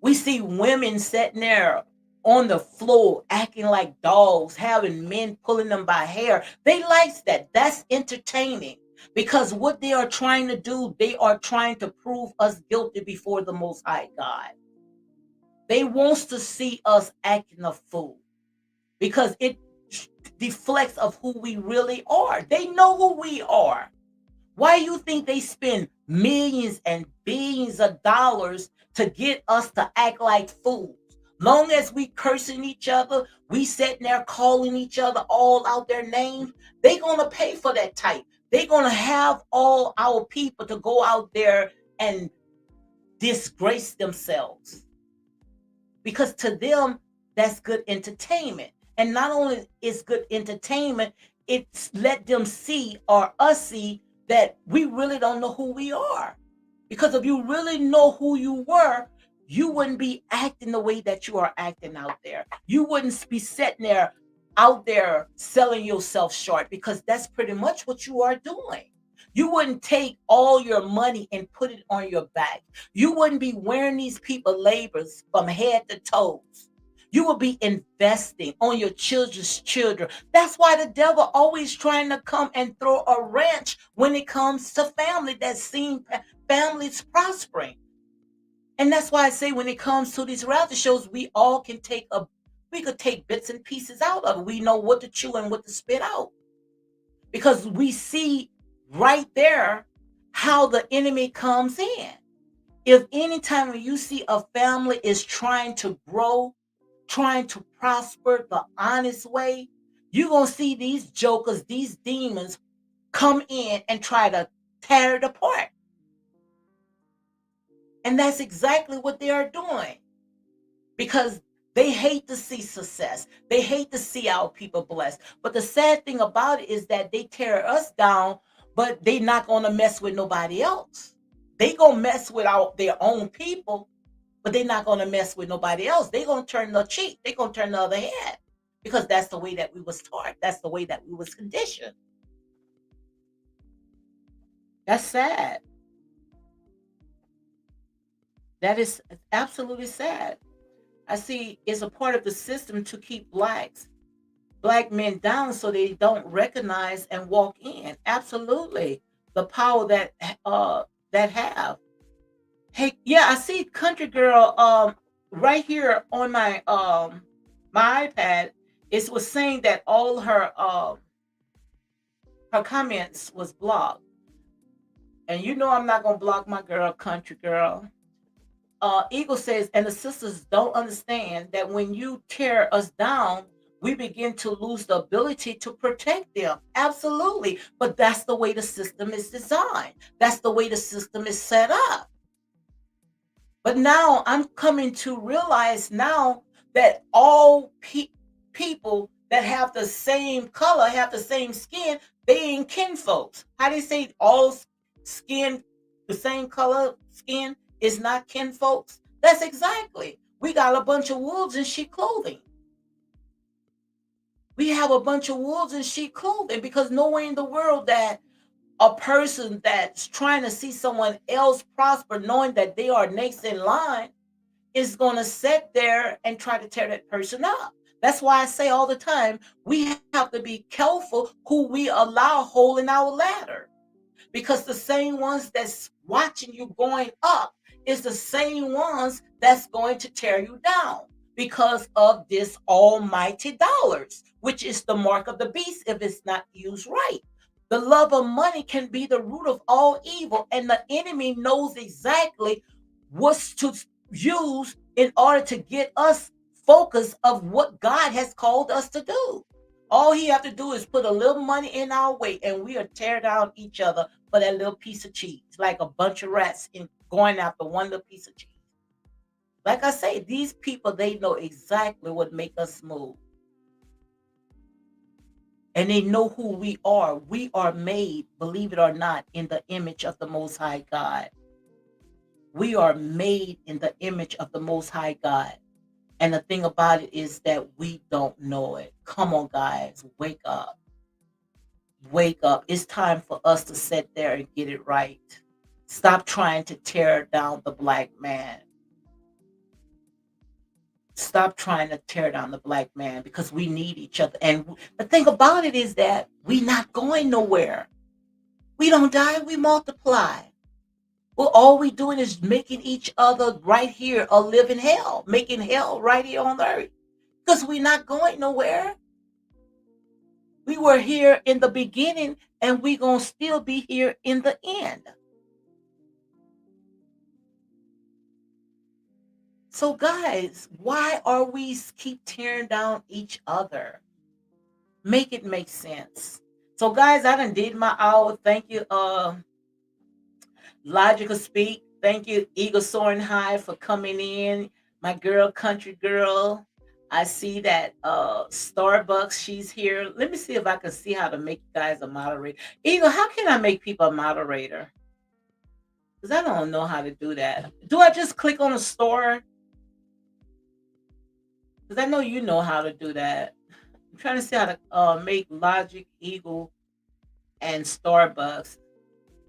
sitting there on the floor acting like dogs, having men pulling them by hair. They like that. That's entertaining. Because what they are trying to do, they are trying to prove us guilty before the Most High God. They wants to see us acting a fool because it deflects of who we really are. They know who we are. Why you think they spend millions and billions of dollars to get us to act like fools? Long as we cursing each other, we sitting there calling each other all out their names, they gonna pay for that type. They're gonna have all our people to go out there and disgrace themselves. Because to them, that's good entertainment. And not only is good entertainment, it's let them see or us see that we really don't know who we are. Because if you really know who you were, you wouldn't be acting the way that you are acting out there. You wouldn't be sitting there out there selling yourself short because that's pretty much what you are doing. You wouldn't take all your money and put it on your back. You wouldn't be wearing these people labors from head to toes. You will be investing on your children's children. That's why the devil always trying to come and throw a wrench when it comes to family that's seen families prospering. And that's why I say when it comes to these reality shows, we all can we could take bits and pieces out of it. We know what to chew and what to spit out. Because we see right there how the enemy comes in. If anytime when you see a family is trying to grow, trying to prosper the honest way, you're going to see these jokers, these demons come in and try to tear it apart. And that's exactly what they are doing because they hate to see success. They hate to see our people blessed. But the sad thing about it is that they tear us down, but they're not going to mess with nobody else. They going to mess with their own people, but they're not going to mess with nobody else. They're going to turn the cheek. They're going to turn the other head because that's the way that we was taught. That's the way that we was conditioned. That's sad. That is absolutely sad. I see it's a part of the system to keep black men down so they don't recognize and walk in. Absolutely. The power that have. Hey, yeah, I see Country Girl right here on my iPad. It was saying that all her comments was blocked. And you know I'm not gonna block my girl, Country Girl. Eagle says, and the sisters don't understand that when you tear us down, we begin to lose the ability to protect them. Absolutely. But that's the way the system is designed. That's the way the system is set up. But now I'm coming to realize now that all people that have the same color, have the same skin, they ain't kinfolks. How do you say all skin, the same color skin is not kinfolks? That's exactly. We got a bunch of wolves in sheep clothing. We have a bunch of wolves in sheep clothing because no way in the world that a person that's trying to see someone else prosper, knowing that they are next in line, is going to sit there and try to tear that person up. That's why I say all the time, we have to be careful who we allow holding our ladder. Because the same ones that's watching you going up is the same ones that's going to tear you down because of this almighty dollars, which is the mark of the beast if it's not used right. The love of money can be the root of all evil, and the enemy knows exactly what's to use in order to get us focused of what God has called us to do. All he have to do is put a little money in our way, and we are tear down each other for that little piece of cheese, like a bunch of rats in going after one little piece of cheese. Like I say, these people, they know exactly what make us move. And they know who we are. We are made, believe it or not, in the image of the Most High God. We are made in the image of the Most High God. And the thing about it is that we don't know it. Come on, guys, wake up. Wake up. It's time for us to sit there and get it right. Stop trying to tear down the black man. Stop trying to tear down the black man, because we need each other. And the thing about it is that we not going nowhere. We don't die, we multiply. Well, all we doing is making each other right here a living hell, making hell right here on the earth, because we're not going nowhere. We were here in the beginning, and we gonna still be here in the end. So guys, why are we keep tearing down each other? Make it make sense. So guys, I done did my hour. Thank you, Logical Speak. Thank you, Eagle Soaring High, for coming in. My girl, country girl. I see that Starbucks, she's here. Let me see if I can see how to make you guys a moderator. Eagle, how can I make people a moderator? Because I don't know how to do that. Do I just click on the store? Because I know you know how to do that. I'm trying to see how to make Logic, Eagle, and Starbucks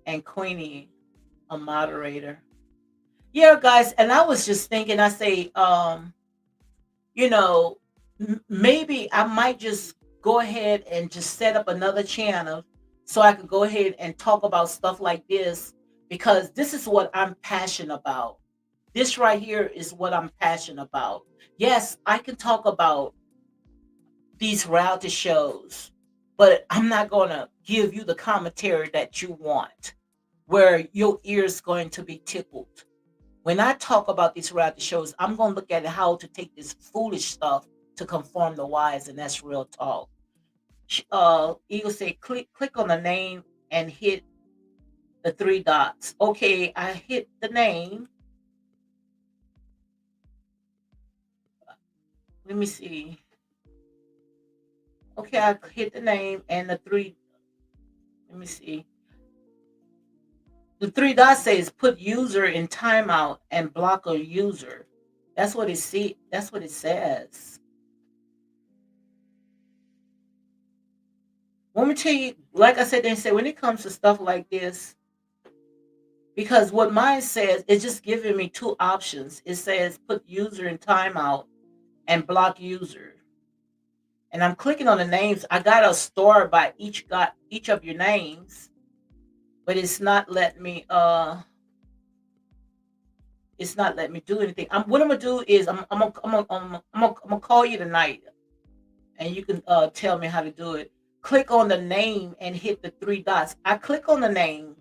and Queenie a moderator. Yeah, guys, and I was just thinking, I say, you know, maybe I might just go ahead and just set up another channel so I could go ahead and talk about stuff like this, because this is what I'm passionate about. This right here is what I'm passionate about. Yes, I can talk about these reality shows, but I'm not going to give you the commentary that you want, where your ear's going to be tickled. When I talk about these reality shows, I'm going to look at how to take this foolish stuff to conform the wise, and that's real talk. Eagle say, click on the name and hit the three dots. Okay, I hit the name. Let me see. Okay, I hit the name and the three. Let me see. The three dots says put user in timeout and block a user. That's what it see. That's what it says. Let me tell you, like I said, they say when it comes to stuff like this, because what mine says, it's just giving me two options. It says put user in timeout and block user. And I'm clicking on the names. I got a store by each of your names, but it's not letting me do anything. What I'm gonna do is I'm gonna call you tonight, and you can tell me how to do it. Click on the name and hit the three dots. I click on the name.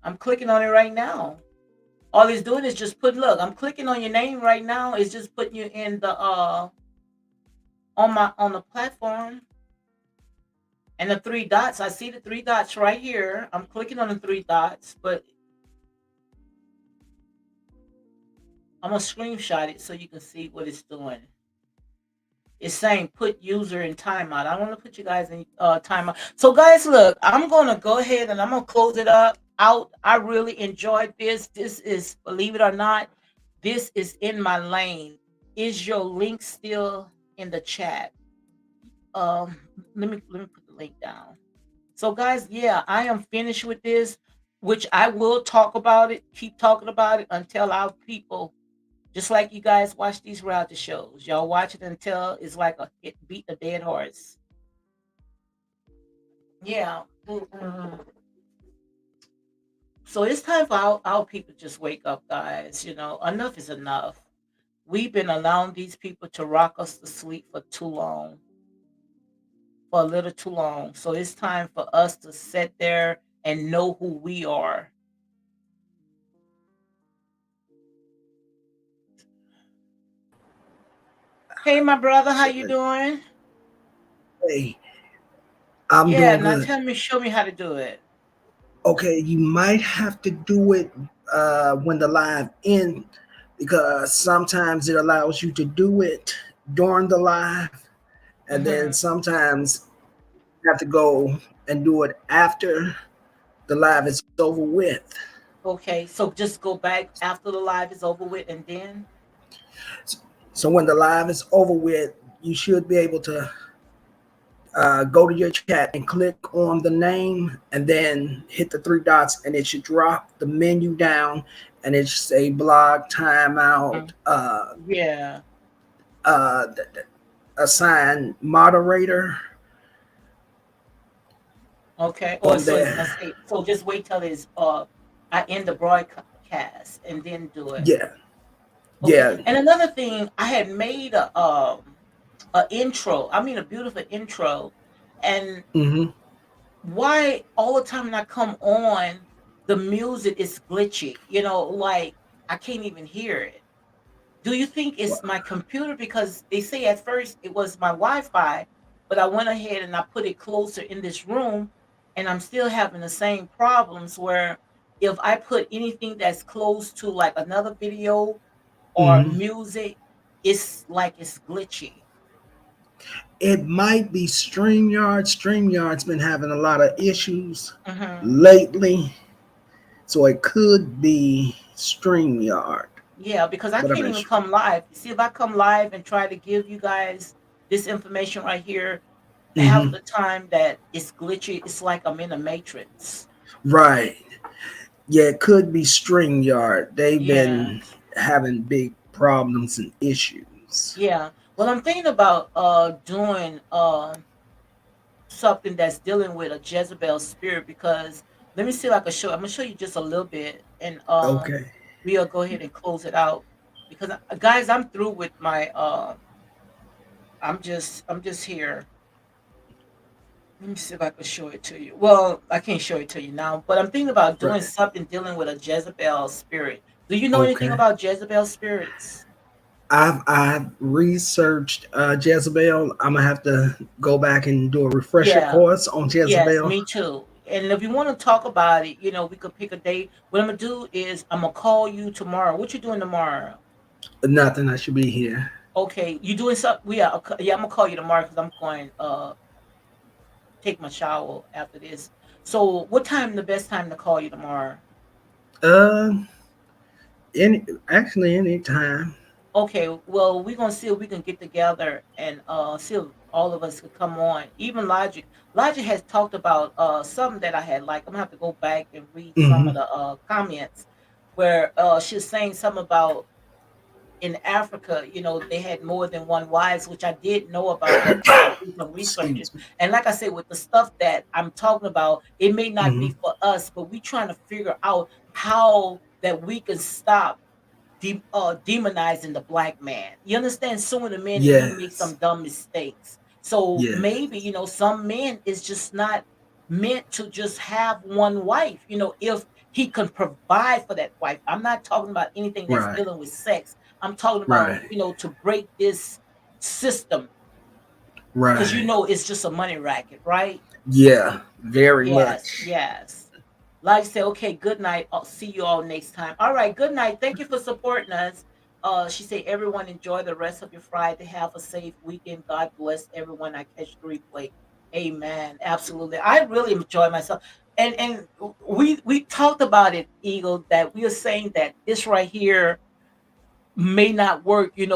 I'm clicking on it right now. All it's doing is just look, I'm clicking on your name right now. It's just putting you in the on the platform. And the three dots, I see the three dots right here. I'm clicking on the three dots, but I'm gonna screenshot it so you can see what it's doing. It's saying put user in timeout. I want to put you guys in timeout. So guys, look, I'm gonna go ahead and I'm gonna close it out. I really enjoyed this. This is, believe it or not, this is in my lane. Is your link still in the chat? Let me put the link down. So guys, yeah, I am finished with this, which I will talk about it, keep talking about it until our people, just like you guys watch these reality shows, y'all watch it until it's like it beat a dead horse. Yeah. So it's time for our people to just wake up, guys. Enough is enough. We've been allowing these people to rock us to sleep for too long, for a little too long. So it's time for us to sit there and know who we are. Hey, my brother, how you doing? Hey, I'm Yeah, doing now good. tell me, show me how to do it. Okay, you might have to do it when the live ends because sometimes it allows you to do it during the live, and then Hmm. sometimes you have to go and do it after the live is over with. Okay, so just go back after the live is over with, and then So when the live is over with, you should be able to go to your chat and click on the name and then hit the three dots and it should drop the menu down and it should say blog timeout Mm. Yeah. uh, assign moderator Okay. Or on so it's gonna there. say. So just wait till it's I end the broadcast and then do it. Yeah, Okay. yeah. And another thing, I had made a intro. I mean, a beautiful intro, and Hmm. why all the time when I come on, the music is glitchy. Like I can't even hear it. Do you think it's my computer? Because they say at first it was my Wi-Fi, but I went ahead and I put it closer in this room, and I'm still having the same problems where if I put anything that's close to like another video or Hmm. music, it's like it's glitchy. It might be StreamYard. StreamYard's been having a lot of issues Hmm. lately, so it could be StreamYard. Yeah, because I But I'm can't not even sure. come live. See, if I come live and try to give you guys this information right here, half Hmm. the time that it's glitchy, it's like I'm in a matrix. Right. Yeah, it could be StreamYard. They've Yeah, been having big problems and issues. yeah. Well, I'm thinking about doing something that's dealing with a Jezebel spirit because let me see if I can show. I'm gonna show you just a little bit, and Okay. we'll go ahead and close it out because guys, I'm through with my. I'm just here. Let me see if I can show it to you. Well, I can't show it to you now, but I'm thinking about doing Right. something dealing with a Jezebel spirit. Do you know anything Okay. about Jezebel spirits? I've researched Jezebel. I'm gonna have to go back and do a refresher Yeah. course on Yes, Jezebel. me too. And if you want to talk about it, we could pick a date. What I'm gonna do is I'm gonna call you tomorrow. What you doing tomorrow? Nothing. I should be here. Okay, you doing something? Yeah, okay, yeah. I'm gonna call you tomorrow because I'm going take my shower after this. So, what time the best time to call you tomorrow? Uh, any time. Okay, well, we're gonna see if we can get together and see if all of us could come on. Even Logic. Logic has talked about something that I had like. I'm gonna have to go back and read some of Hmm. the comments where she's saying something about in Africa, they had more than one wives, which I did know about. I tried to do some researches. Excuse me. And like I said, with the stuff that I'm talking about, it may not Hmm. be for us, but we trying to figure out how that we can stop demonizing the black man. You understand? Suing the men and he makes some Yes. dumb mistakes. So Yes. maybe, some men is just not meant to just have one wife. If he can provide for that wife. I'm not talking about anything that's Right. dealing with sex. I'm talking about, Right. to break this system because Right. it's just a money racket, right? Yeah. Very Yes, much. yes. Like I say, okay, good night. I'll see you all next time. All right, good night. Thank you for supporting us. She said, everyone enjoy the rest of your Friday. Have a safe weekend. God bless everyone. I catch the replay. Amen. Absolutely. I really enjoy myself. And we talked about it, Eagle, that we are saying that this right here may not work. It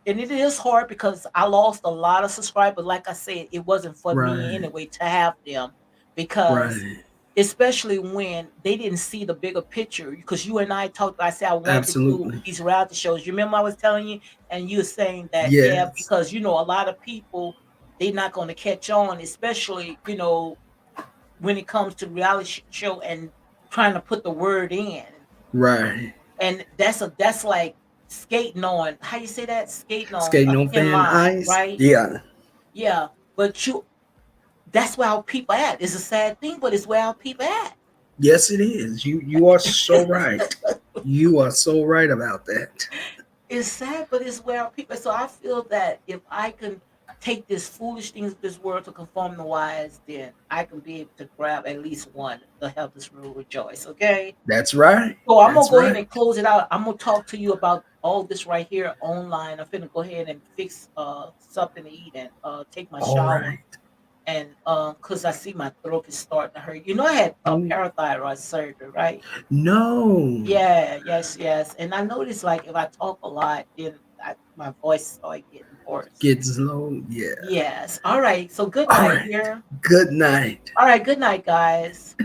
is hard because I lost a lot of subscribers. Like I said, it wasn't for me Right. anyway to have them because Right. especially when they didn't see the bigger picture. Because you and I talked, I said I wanted to do Absolutely. these reality shows. You remember I was telling you, and you were saying that, yeah, Yes. because a lot of people they're not going to catch on, especially when it comes to reality show and trying to put the word in. Right. And that's like skating on, how you say that? Skating on Skating a on thin thin line, ice. right? Yeah. Yeah. But that's where our people at. It's a sad thing, but it's where our people at. Yes, it is. You are so right. You are so right about that. It's sad, but it's where our people. So I feel that if I can take this foolish things of this world to conform the wise, then I can be able to grab at least one to help this world rejoice. Okay. That's right. So I'm gonna That's go ahead right. and close it out. I'm gonna talk to you about all this right here online. I'm finna go ahead and fix something to eat and take my All shower. right. And cause I see my throat is starting to hurt. You know, I had Oh parathyroid surgery, right? no. Yeah, yes. And I noticed like if I talk a lot, then my voice started getting hoarse. Gets low. Yeah. Yes. All right. So good All night right. here. Good night. All right. Good night, guys.